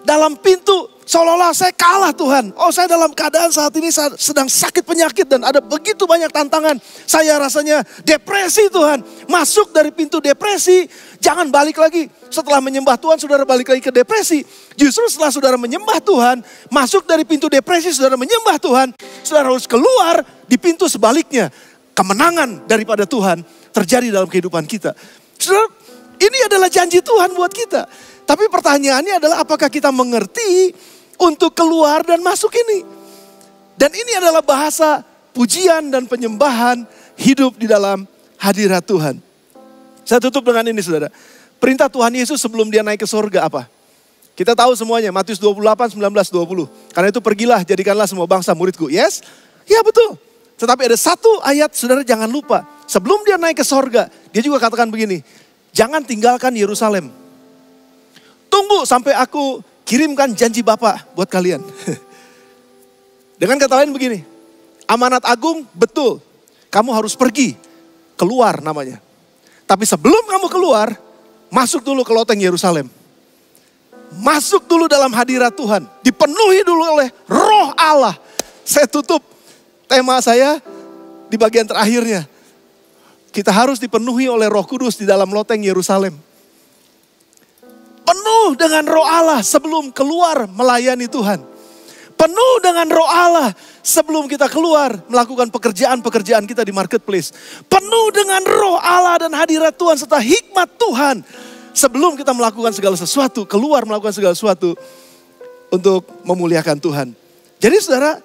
dalam pintu seolah-olah saya kalah Tuhan. Oh, saya dalam keadaan saat ini sedang sakit penyakit dan ada begitu banyak tantangan. Saya rasanya depresi Tuhan. Masuk dari pintu depresi, jangan balik lagi. Setelah menyembah Tuhan, saudara balik lagi ke depresi. Justru setelah saudara menyembah Tuhan, masuk dari pintu depresi, saudara menyembah Tuhan, saudara harus keluar di pintu sebaliknya. Kemenangan daripada Tuhan terjadi dalam kehidupan kita. Saudara, ini adalah janji Tuhan buat kita. Tapi pertanyaannya adalah apakah kita mengerti untuk keluar dan masuk ini. Dan ini adalah bahasa pujian dan penyembahan hidup di dalam hadirat Tuhan. Saya tutup dengan ini saudara. Perintah Tuhan Yesus sebelum dia naik ke surga apa? Kita tahu semuanya, Matius 28, 19, 20. Karena itu pergilah, jadikanlah semua bangsa muridku. Yes? Ya betul. Tetapi ada satu ayat saudara jangan lupa. Sebelum dia naik ke surga, dia juga katakan begini. Jangan tinggalkan Yerusalem. Tunggu sampai aku kirimkan janji Bapa buat kalian. Dengan kata lain begini, amanat agung betul, kamu harus pergi, keluar namanya. Tapi sebelum kamu keluar, masuk dulu ke loteng Yerusalem. Masuk dulu dalam hadirat Tuhan, dipenuhi dulu oleh Roh Allah. Saya tutup tema saya di bagian terakhirnya. Kita harus dipenuhi oleh Roh Kudus di dalam loteng Yerusalem. Penuh dengan Roh Allah sebelum keluar melayani Tuhan. Penuh dengan Roh Allah sebelum kita keluar melakukan pekerjaan-pekerjaan kita di marketplace. Penuh dengan Roh Allah dan hadirat Tuhan serta hikmat Tuhan. Sebelum kita melakukan segala sesuatu, keluar melakukan segala sesuatu untuk memuliakan Tuhan. Jadi saudara,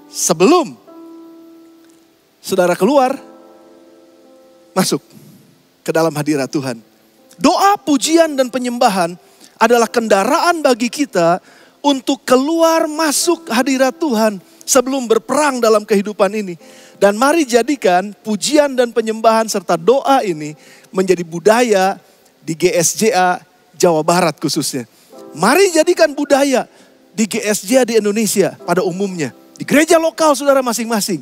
sebelum saudara keluar, masuk ke dalam hadirat Tuhan. Doa, pujian, dan penyembahan adalah kendaraan bagi kita untuk keluar masuk hadirat Tuhan sebelum berperang dalam kehidupan ini. Dan mari jadikan pujian dan penyembahan serta doa ini menjadi budaya di GSJA Jawa Barat khususnya. Mari jadikan budaya di GSJA di Indonesia pada umumnya. Di gereja lokal saudara masing-masing.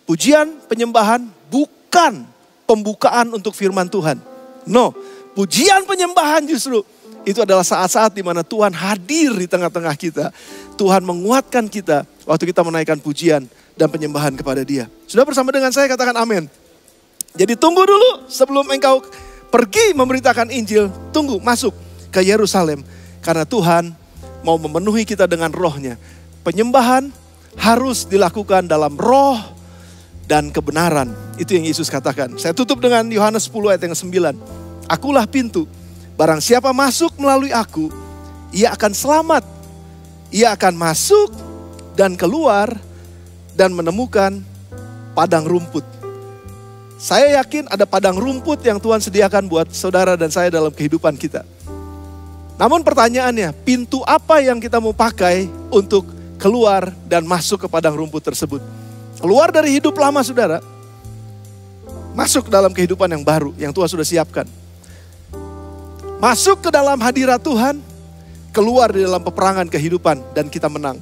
Pujian, penyembahan bukan pembukaan untuk firman Tuhan. No. Pujian penyembahan justru itu adalah saat-saat di mana Tuhan hadir di tengah-tengah kita. Tuhan menguatkan kita waktu kita menaikkan pujian dan penyembahan kepada Dia. Sudah bersama dengan saya katakan amin. Jadi tunggu dulu sebelum engkau pergi memberitakan Injil. Tunggu masuk ke Yerusalem. Karena Tuhan mau memenuhi kita dengan rohnya. Penyembahan harus dilakukan dalam roh dan kebenaran. Itu yang Yesus katakan. Saya tutup dengan Yohanes 10 ayat yang 9. Akulah pintu, barang siapa masuk melalui aku, ia akan selamat. Ia akan masuk dan keluar dan menemukan padang rumput. Saya yakin ada padang rumput yang Tuhan sediakan buat saudara dan saya dalam kehidupan kita. Namun pertanyaannya, pintu apa yang kita mau pakai untuk keluar dan masuk ke padang rumput tersebut? Keluar dari hidup lama saudara, masuk dalam kehidupan yang baru yang Tuhan sudah siapkan. Masuk ke dalam hadirat Tuhan, keluar di dalam peperangan kehidupan dan kita menang.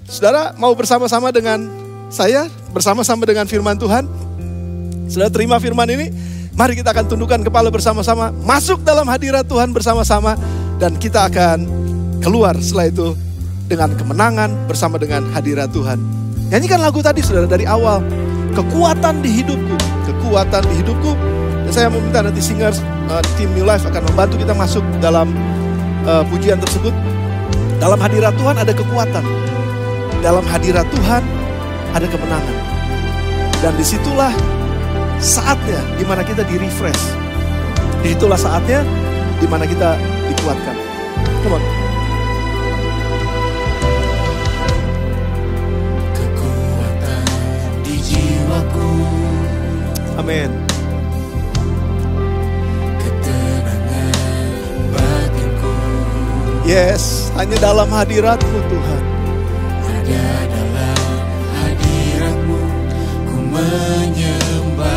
Saudara mau bersama-sama dengan saya, bersama-sama dengan firman Tuhan? Saudara terima firman ini? Mari kita akan tundukkan kepala bersama-sama, masuk dalam hadirat Tuhan bersama-sama dan kita akan keluar setelah itu dengan kemenangan bersama dengan hadirat Tuhan. Nyanyikan lagu tadi saudara dari awal, kekuatan di hidupku, kekuatan di hidupku. Dan saya meminta nanti singers, tim New Life akan membantu kita masuk dalam pujian tersebut. Dalam hadirat Tuhan ada kekuatan. Dalam hadirat Tuhan ada kemenangan. Dan disitulah saatnya di mana kita di-refresh. Disitulah saatnya di mana kita dikuatkan. Come on. Kekuatan di jiwaku. Amin. Yes, hanya dalam hadirat-Mu Tuhan. Ada dalam hadirat-Mu, ku menyembah-Mu.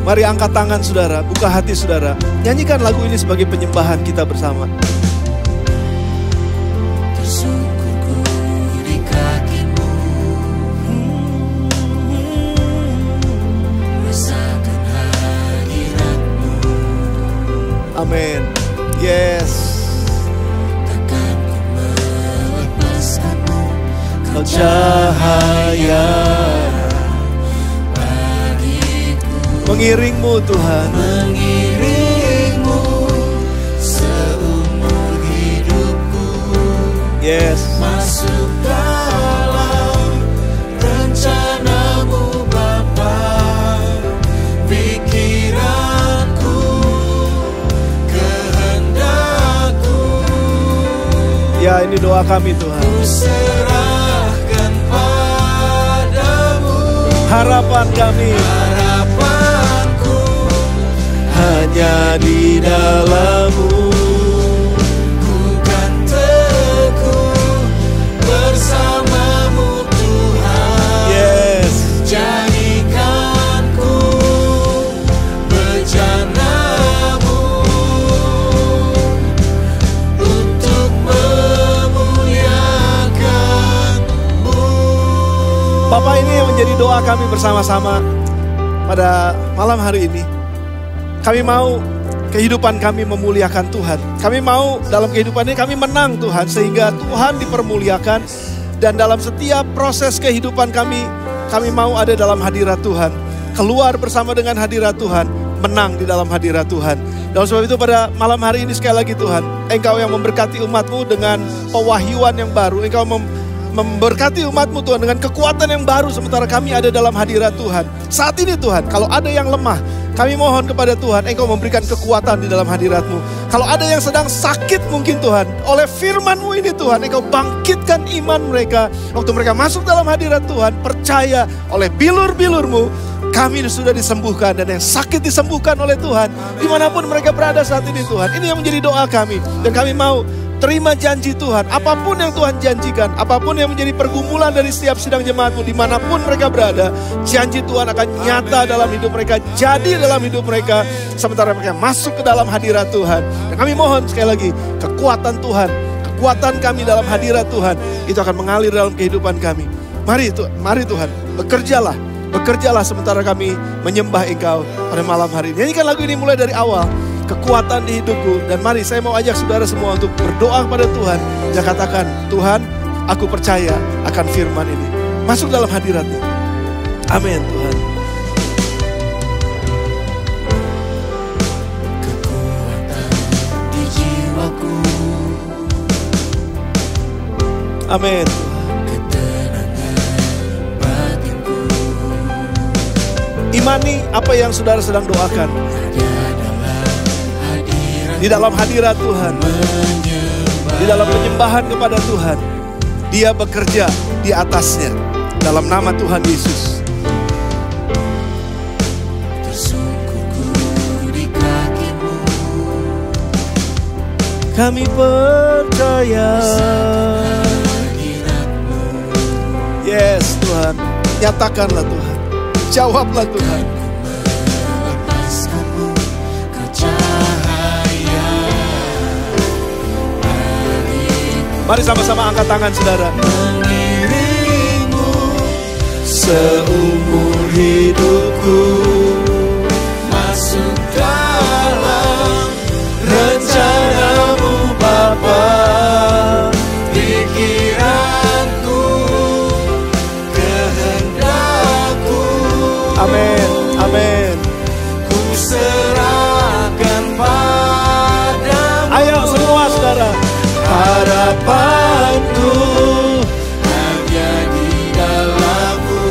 Mari angkat tangan saudara, buka hati saudara. Nyanyikan lagu ini sebagai penyembahan kita bersama. Tersungkur ku Amin. Yes. Takkan ku melepaskanmu, Kau cahaya bagiku, mengiringmu Tuhan. mengiringmu seumur hidupku. Yes. Masuk dalam rencanamu Bapa, pikiranku, kehendakku, Ya, ini doa kami Tuhan. ku serahkan padamu. Harapan kami Harapanku hanya di dalam-Mu. ku kan teguh bersamamu Tuhan. Yes. Jadikanku bejanamu untuk memuliakanmu. Bapak, ini yang menjadi doa kami bersama-sama pada malam hari ini. Kami mau kehidupan kami memuliakan Tuhan. Kami mau dalam kehidupan ini kami menang Tuhan, sehingga Tuhan dipermuliakan. Dan dalam setiap proses kehidupan kami mau ada dalam hadirat Tuhan. Keluar bersama dengan hadirat Tuhan, menang di dalam hadirat Tuhan. Dan sebab itu pada malam hari ini sekali lagi Tuhan, Engkau yang memberkati umat-Mu dengan pewahyuan yang baru. Engkau memberkati umat-Mu Tuhan dengan kekuatan yang baru sementara kami ada dalam hadirat Tuhan. Saat ini Tuhan, kalau ada yang lemah, kami mohon kepada Tuhan, Engkau memberikan kekuatan di dalam hadirat-Mu. Kalau ada yang sedang sakit mungkin Tuhan, oleh firman-Mu ini Tuhan, Engkau bangkitkan iman mereka. Waktu mereka masuk dalam hadirat Tuhan, percaya oleh bilur-bilur-Mu, kami sudah disembuhkan. Dan yang sakit disembuhkan oleh Tuhan, dimanapun mereka berada saat ini Tuhan. Ini yang menjadi doa kami. Dan kami mau terima janji Tuhan, apapun yang Tuhan janjikan, apapun yang menjadi pergumulan dari setiap sidang jemaat-Mu, dimanapun mereka berada, janji Tuhan akan nyata dalam hidup mereka, jadi dalam hidup mereka, sementara mereka masuk ke dalam hadirat Tuhan. Dan kami mohon sekali lagi, kekuatan Tuhan, kekuatan kami dalam hadirat Tuhan, itu akan mengalir dalam kehidupan kami. Mari Tuhan, bekerjalah sementara kami menyembah Engkau pada malam hari ini. Nyanyikan lagu ini mulai dari awal. Kekuatan di hidupku. Dan mari saya mau ajak saudara semua untuk berdoa kepada Tuhan. Dan katakan, Tuhan, aku percaya akan firman ini. Masuk dalam hadirat-Mu. Amin Tuhan. Kekuatan di jiwaku, Amin. ketenangan batinku, Imani apa yang saudara sedang doakan. Di dalam hadirat Tuhan, di dalam penyembahan kepada Tuhan, Dia bekerja di atasnya. Dalam nama Tuhan Yesus. tersungkurku di kaki-Mu, Kami percaya. hadirat-Mu, Yes Tuhan, nyatakanlah Tuhan, jawablah Tuhan. melepaskanmu, Kau cahaya bagiku, Mari sama-sama angkat tangan saudara. mengiringmu Seumur hidupku, masuk dalam rencana-Mu Bapa. pikiranku, kehendakku, Amin, amin. ku serahkan padamu. Ayo semua saudara. Harapanku, Hanya di dalam-Mu,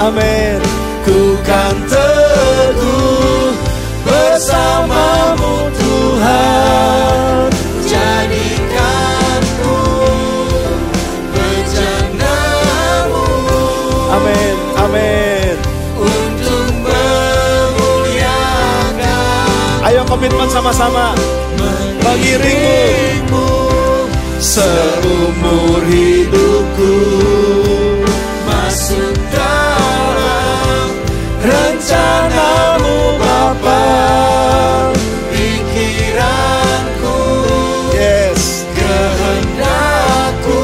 amin. ku kan teguh bersama-Mu Tuhan. Jadikanku bejana-Mu Amin, amin. untuk memuliakan. Ayo komitmen sama-sama. Mengiringmu seumur hidupku, Masuk dalam rencana-Mu Bapa. pikiranku, Yes, kehendakku,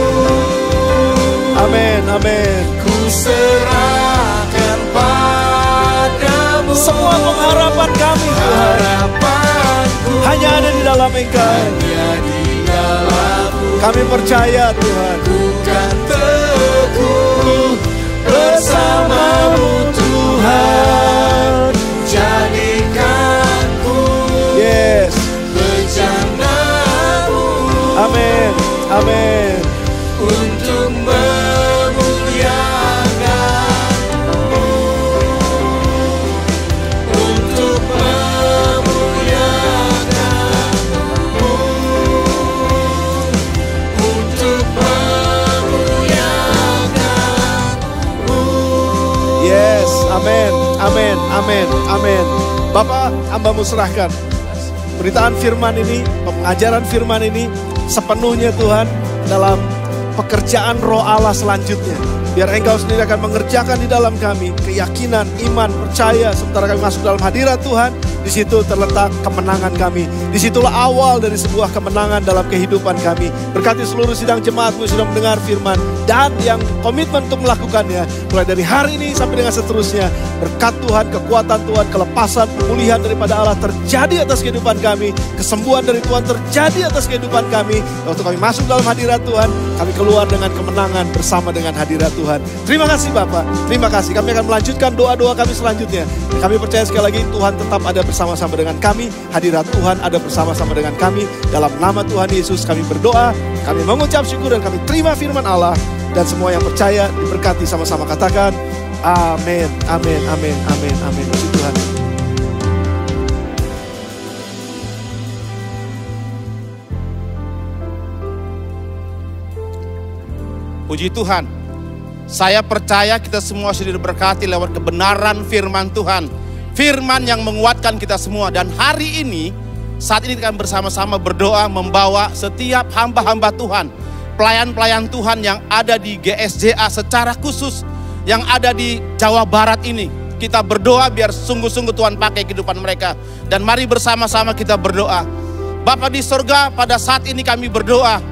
amin, amin. ku serahkan padamu. Semua pengharapan kami Tuhan Harapanku hanya ada di dalam Engkau. hanya di dalam-Mu. Kami percaya Tuhan. Bukan teguh bersama-Mu Tuhan. Jadikan ku Yes. bencana-Mu Amin. Amin. untuk memuliakan-Mu, untuk memuliakan-Mu, untuk memuliakan-Mu. Yes. Amin. Amin. Amin. Amin. Bapak, hamba-Mu serahkan beritaan firman ini, pengajaran firman ini sepenuhnya Tuhan dalam pekerjaan Roh Allah selanjutnya. Biar Engkau sendiri akan mengerjakan di dalam kami keyakinan, iman, percaya. Sementara kami masuk dalam hadirat Tuhan, di situ terletak kemenangan kami. Disitulah awal dari sebuah kemenangan dalam kehidupan kami. Berkati seluruh sidang jemaat-Mu yang sudah mendengar firman dan yang komitmen untuk melakukannya. Mulai dari hari ini sampai dengan seterusnya. Berkat Tuhan, kekuatan Tuhan, kelepasan, pemulihan daripada Allah terjadi atas kehidupan kami. Kesembuhan dari Tuhan terjadi atas kehidupan kami. Waktu kami masuk dalam hadirat Tuhan, kami keluar dengan kemenangan bersama dengan hadirat Tuhan. Terima kasih Bapak, terima kasih. Kami akan melanjutkan doa-doa kami selanjutnya. Kami percaya sekali lagi Tuhan tetap ada bersama-sama dengan kami. Hadirat Tuhan ada bersama-sama dengan kami. Dalam nama Tuhan Yesus kami berdoa, kami mengucap syukur dan kami terima firman Allah. Dan semua yang percaya diberkati sama-sama katakan amin, amin, amin, amin, amin. Puji Tuhan. Puji Tuhan. Saya percaya kita semua sudah diberkati lewat kebenaran firman Tuhan. Firman yang menguatkan kita semua. Dan hari ini, saat ini kita akan bersama-sama berdoa membawa setiap hamba-hamba Tuhan, pelayan-pelayan Tuhan yang ada di GSJA secara khusus, yang ada di Jawa Barat ini. Kita berdoa biar sungguh-sungguh Tuhan pakai kehidupan mereka. Dan mari bersama-sama kita berdoa. Bapa di sorga, pada saat ini kami berdoa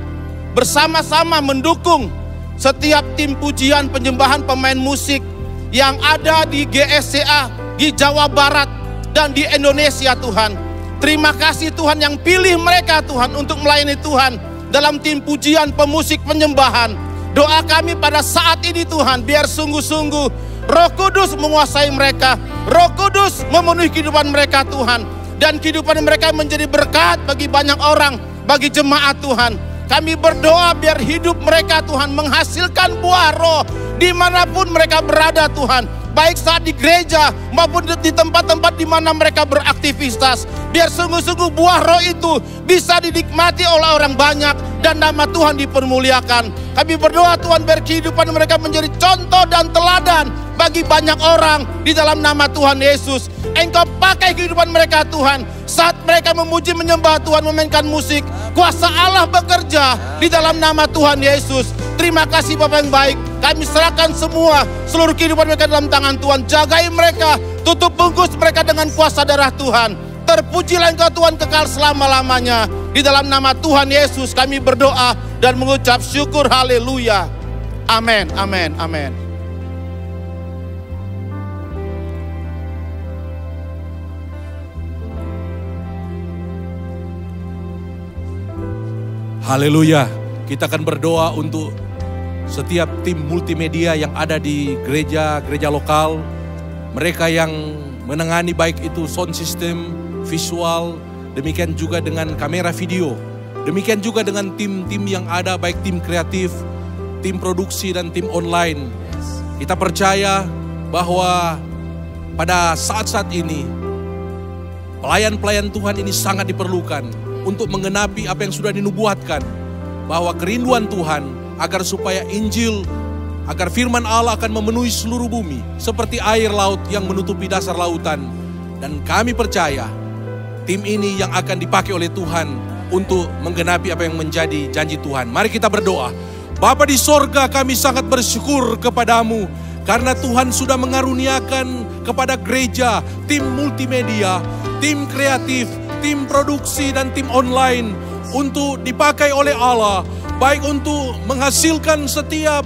bersama-sama mendukung setiap tim pujian penyembahan pemain musik yang ada di GSCA, di Jawa Barat, dan di Indonesia Tuhan. Terima kasih Tuhan yang pilih mereka Tuhan untuk melayani Tuhan dalam tim pujian pemusik penyembahan. Doa kami pada saat ini Tuhan, biar sungguh-sungguh Roh Kudus menguasai mereka. Roh Kudus memenuhi kehidupan mereka Tuhan. Dan kehidupan mereka menjadi berkat bagi banyak orang, bagi jemaat Tuhan. Kami berdoa biar hidup mereka Tuhan menghasilkan buah roh dimanapun mereka berada Tuhan. Baik saat di gereja maupun di tempat-tempat di mana mereka beraktivitas. Biar sungguh-sungguh buah roh itu bisa dinikmati oleh orang banyak dan nama Tuhan dipermuliakan. Kami berdoa Tuhan biar kehidupan mereka menjadi contoh dan teladan bagi banyak orang di dalam nama Tuhan Yesus. Engkau pakai kehidupan mereka Tuhan. Saat mereka memuji menyembah Tuhan, memainkan musik, kuasa Allah bekerja di dalam nama Tuhan Yesus. Terima kasih Bapak yang baik. Kami serahkan semua seluruh kehidupan mereka dalam tangan Tuhan. Jagai mereka, tutup bungkus mereka dengan kuasa darah Tuhan. Terpujilah Engkau Tuhan kekal selama-lamanya. Di dalam nama Tuhan Yesus kami berdoa dan mengucap syukur. Haleluya. Amin, amin, amin. Haleluya. Kita akan berdoa untuk setiap tim multimedia yang ada di gereja lokal. Mereka yang menangani baik itu sound system, visual, demikian juga dengan kamera video. Demikian juga dengan tim-tim yang ada, baik tim kreatif, tim produksi dan tim online. Kita percaya bahwa pada saat-saat ini pelayan-pelayan Tuhan ini sangat diperlukan untuk menggenapi apa yang sudah dinubuatkan, bahwa kerinduan Tuhan agar supaya Injil, agar firman Allah akan memenuhi seluruh bumi seperti air laut yang menutupi dasar lautan. Dan kami percaya tim ini yang akan dipakai oleh Tuhan untuk menggenapi apa yang menjadi janji Tuhan. Mari kita berdoa. Bapa di sorga, kami sangat bersyukur kepadamu karena Tuhan sudah mengaruniakan kepada gereja tim multimedia, tim kreatif, tim produksi dan tim online untuk dipakai oleh Allah, baik untuk menghasilkan setiap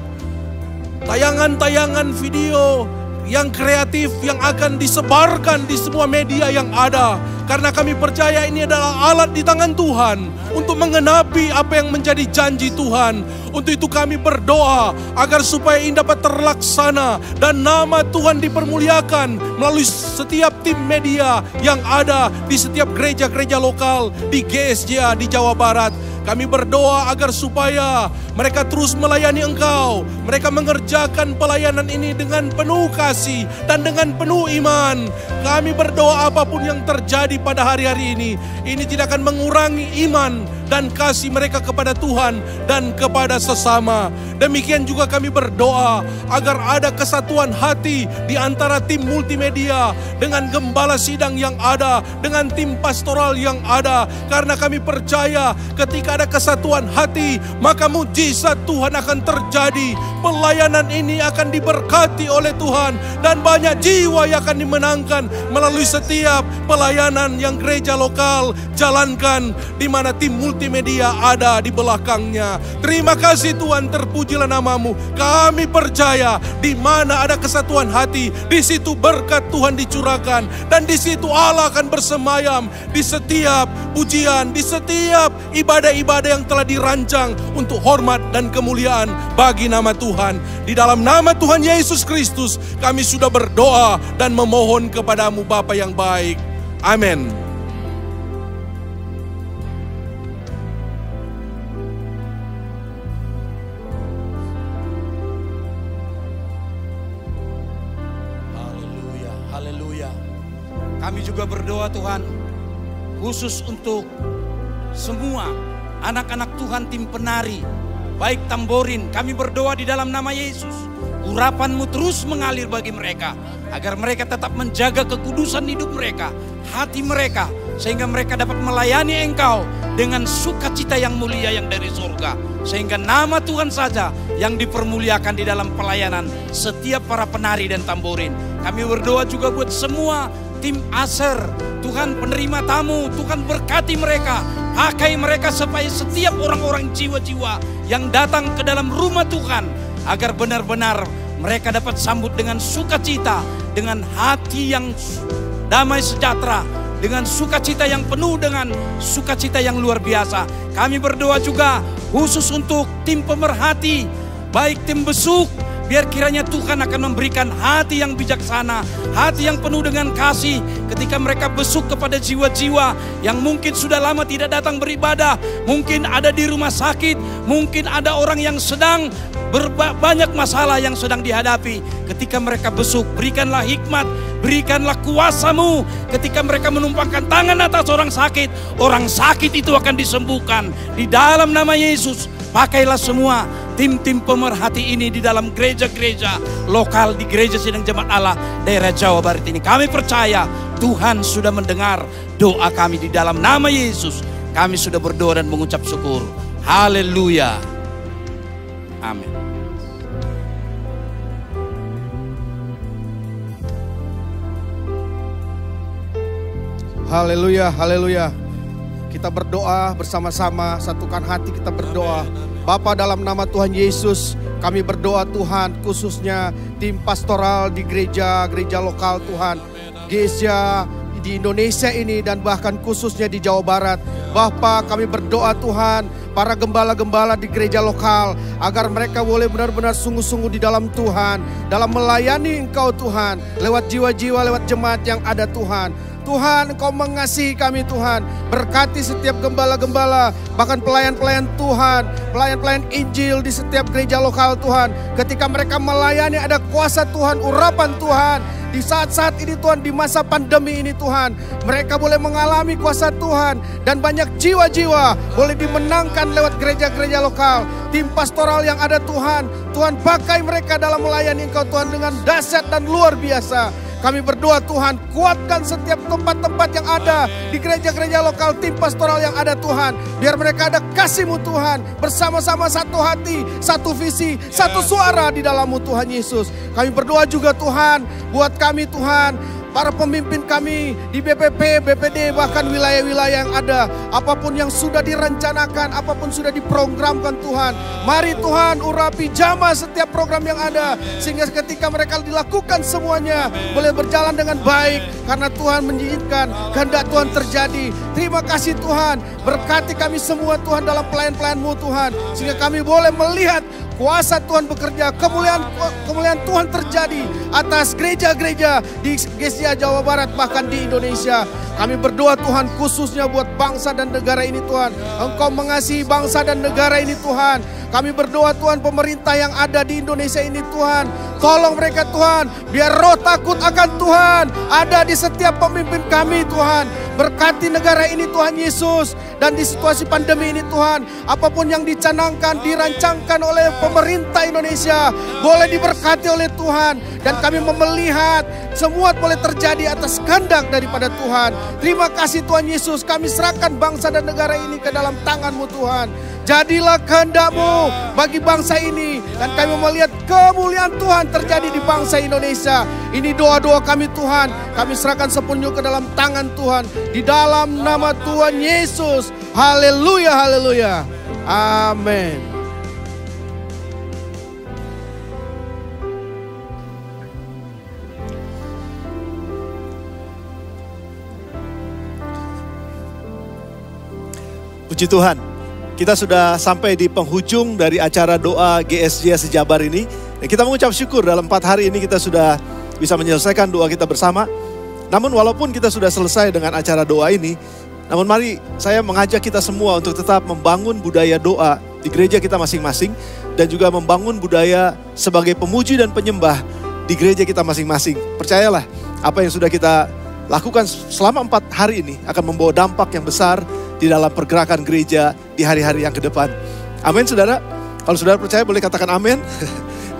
tayangan-tayangan video yang kreatif yang akan disebarkan di semua media yang ada. Karena kami percaya ini adalah alat di tangan Tuhan untuk menggenapi apa yang menjadi janji Tuhan. Untuk itu kami berdoa agar supaya ini dapat terlaksana dan nama Tuhan dipermuliakan melalui setiap tim media yang ada di setiap gereja-gereja lokal di GSJ di Jawa Barat. Kami berdoa agar supaya mereka terus melayani Engkau. Mereka mengerjakan pelayanan ini dengan penuh kasih dan dengan penuh iman. Kami berdoa apapun yang terjadi pada hari-hari ini tidak akan mengurangi iman dan kasih mereka kepada Tuhan dan kepada sesama. Demikian juga kami berdoa agar ada kesatuan hati di antara tim multimedia dengan gembala sidang yang ada, dengan tim pastoral yang ada. Karena kami percaya ketika ada kesatuan hati, maka mujizat Tuhan akan terjadi. Pelayanan ini akan diberkati oleh Tuhan dan banyak jiwa yang akan dimenangkan melalui setiap pelayanan yang gereja lokal jalankan, di mana tim multimedia ada di belakangnya. Terima kasih Tuhan, terpujilah namamu. Kami percaya di mana ada kesatuan hati, di situ berkat Tuhan dicurahkan, dan di situ Allah akan bersemayam di setiap pujian, di setiap ibadah-ibadah yang telah dirancang untuk hormat dan kemuliaan bagi nama Tuhan. Di dalam nama Tuhan Yesus Kristus kami sudah berdoa dan memohon kepadamu Bapa yang baik. Amin. Haleluya, haleluya. Kami juga berdoa Tuhan, khusus untuk semua anak-anak Tuhan tim penari, baik tamborin. Kami berdoa di dalam nama Yesus, urapan-Mu terus mengalir bagi mereka, agar mereka tetap menjaga kekudusan hidup mereka, hati mereka, sehingga mereka dapat melayani Engkau dengan sukacita yang mulia yang dari surga. Sehingga nama Tuhan saja yang dipermuliakan di dalam pelayanan setiap para penari dan tamborin. Kami berdoa juga buat semua tim aser, Tuhan penerima tamu, Tuhan berkati mereka, pakai mereka supaya setiap orang-orang jiwa-jiwa yang datang ke dalam rumah Tuhan, agar benar-benar mereka dapat sambut dengan sukacita, dengan hati yang damai sejahtera, dengan sukacita yang penuh dengan sukacita yang luar biasa. Kami berdoa juga khusus untuk tim pemerhati, baik tim besuk, biar kiranya Tuhan akan memberikan hati yang bijaksana, hati yang penuh dengan kasih ketika mereka besuk kepada jiwa-jiwa yang mungkin sudah lama tidak datang beribadah, mungkin ada di rumah sakit, mungkin ada orang yang sedang banyak masalah yang sedang dihadapi. Ketika mereka besuk, berikanlah hikmat, berikanlah kuasa-Mu. Ketika mereka menumpangkan tangan atas orang sakit itu akan disembuhkan. Di dalam nama Yesus, pakailah semua tim-tim pemerhati ini di dalam gereja-gereja lokal, di Gereja Sidang Jemaat Allah daerah Jawa Barat ini. Kami percaya Tuhan sudah mendengar doa kami. Di dalam nama Yesus kami sudah berdoa dan mengucap syukur. Haleluya. Amin. Haleluya, haleluya. Kita berdoa bersama-sama, satukan hati kita berdoa. Bapa, dalam nama Tuhan Yesus, kami berdoa Tuhan, khususnya tim pastoral di gereja lokal Tuhan, gereja di Indonesia ini dan bahkan khususnya di Jawa Barat. Bapa, kami berdoa Tuhan, para gembala-gembala di gereja lokal, agar mereka boleh benar-benar sungguh-sungguh di dalam Tuhan, dalam melayani Engkau Tuhan, lewat jiwa-jiwa, lewat jemaat yang ada Tuhan. Tuhan, Engkau mengasihi kami Tuhan. Berkati setiap gembala-gembala, bahkan pelayan-pelayan Tuhan, pelayan-pelayan Injil di setiap gereja lokal Tuhan. Ketika mereka melayani ada kuasa Tuhan, urapan Tuhan. Di saat-saat ini Tuhan, di masa pandemi ini Tuhan, mereka boleh mengalami kuasa Tuhan. Dan banyak jiwa-jiwa boleh dimenangkan lewat gereja-gereja lokal. Tim pastoral yang ada Tuhan, Tuhan pakai mereka dalam melayani Engkau Tuhan dengan dahsyat dan luar biasa. Kami berdoa Tuhan, kuatkan setiap tempat-tempat yang ada di gereja-gereja lokal, tim pastoral yang ada Tuhan. Biar mereka ada kasih-Mu Tuhan, bersama-sama satu hati, satu visi, satu suara di dalam-Mu Tuhan Yesus. Kami berdoa juga Tuhan, buat kami Tuhan, para pemimpin kami di BPP, BPD, bahkan wilayah-wilayah yang ada. Apapun yang sudah direncanakan, apapun sudah diprogramkan Tuhan. Mari Tuhan urapi jamah setiap program yang ada. Sehingga ketika mereka dilakukan semuanya boleh berjalan dengan baik. Karena Tuhan mengizinkan kehendak Tuhan terjadi. Terima kasih Tuhan. Berkati kami semua Tuhan dalam pelayan-pelayan-Mu Tuhan. Sehingga kami boleh melihat kuasa Tuhan bekerja, kemuliaan Tuhan terjadi atas gereja-gereja di GSJA Jawa Barat, bahkan di Indonesia. Kami berdoa Tuhan khususnya buat bangsa dan negara ini Tuhan. Engkau mengasihi bangsa dan negara ini Tuhan. Kami berdoa Tuhan pemerintah yang ada di Indonesia ini Tuhan. Tolong mereka Tuhan, biar roh takut akan Tuhan ada di setiap pemimpin kami Tuhan. Berkati negara ini Tuhan Yesus. Dan di situasi pandemi ini Tuhan, apapun yang dicanangkan, dirancangkan oleh pemerintah Indonesia, boleh diberkati oleh Tuhan. Dan kami melihat semua boleh terjadi atas kehendak daripada Tuhan. Terima kasih Tuhan Yesus, kami serahkan bangsa dan negara ini ke dalam tangan-Mu Tuhan. Jadilah kehendak-Mu bagi bangsa ini. Dan kami melihat kemuliaan Tuhan terjadi di bangsa Indonesia. Ini doa-doa kami Tuhan. Kami serahkan sepenuhnya ke dalam tangan Tuhan. Di dalam nama Tuhan Yesus. Haleluya, haleluya. Amin. Puji Tuhan. Kita sudah sampai di penghujung dari acara doa GSJA Sejabar ini. Dan kita mengucap syukur dalam 4 hari ini kita sudah bisa menyelesaikan doa kita bersama. Namun walaupun kita sudah selesai dengan acara doa ini, namun mari saya mengajak kita semua untuk tetap membangun budaya doa di gereja kita masing-masing. Dan juga membangun budaya sebagai pemuji dan penyembah di gereja kita masing-masing. Percayalah, apa yang sudah kita lakukan selama 4 hari ini akan membawa dampak yang besar di dalam pergerakan gereja di hari-hari yang ke depan. Amin saudara. Kalau saudara percaya boleh katakan amin.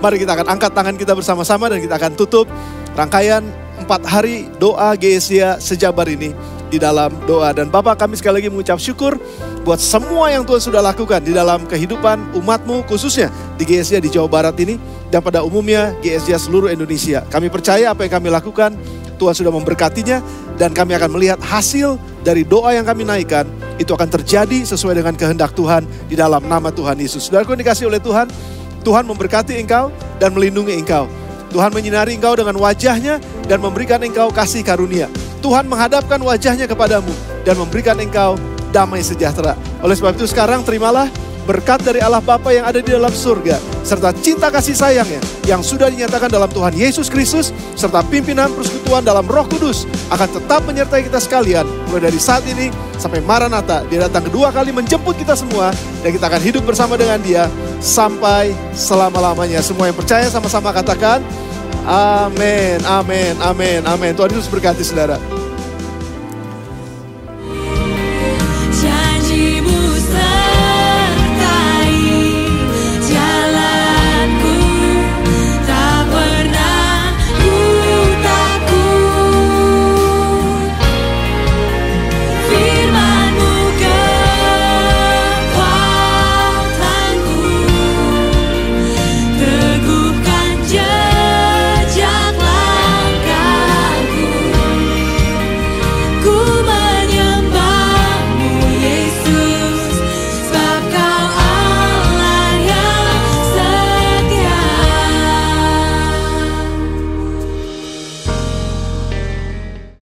Mari kita akan angkat tangan kita bersama-sama dan kita akan tutup rangkaian 4 hari doa GSJA Sejabar ini di dalam doa. Dan Bapak, kami sekali lagi mengucap syukur buat semua yang Tuhan sudah lakukan di dalam kehidupan umat-Mu, khususnya di GSJA di Jawa Barat ini dan pada umumnya GSJA seluruh Indonesia. Kami percaya apa yang kami lakukan Tuhan sudah memberkatinya dan kami akan melihat hasil dari doa yang kami naikkan itu akan terjadi sesuai dengan kehendak Tuhan di dalam nama Tuhan Yesus. Saudaraku yang dikasihi oleh Tuhan, Tuhan memberkati engkau dan melindungi engkau. Tuhan menyinari engkau dengan wajahnya dan memberikan engkau kasih karunia. Tuhan menghadapkan wajahnya kepadamu dan memberikan engkau damai sejahtera. Oleh sebab itu sekarang terimalah berkat dari Allah Bapa yang ada di dalam surga, serta cinta kasih sayangnya yang sudah dinyatakan dalam Tuhan Yesus Kristus, serta pimpinan persekutuan dalam Roh Kudus akan tetap menyertai kita sekalian mulai dari saat ini sampai Maranatha. Dia datang kedua kali menjemput kita semua dan kita akan hidup bersama dengan Dia sampai selama-lamanya. Semua yang percaya sama-sama katakan amin, amin, amin, amin. Tuhan Yesus berkati saudara.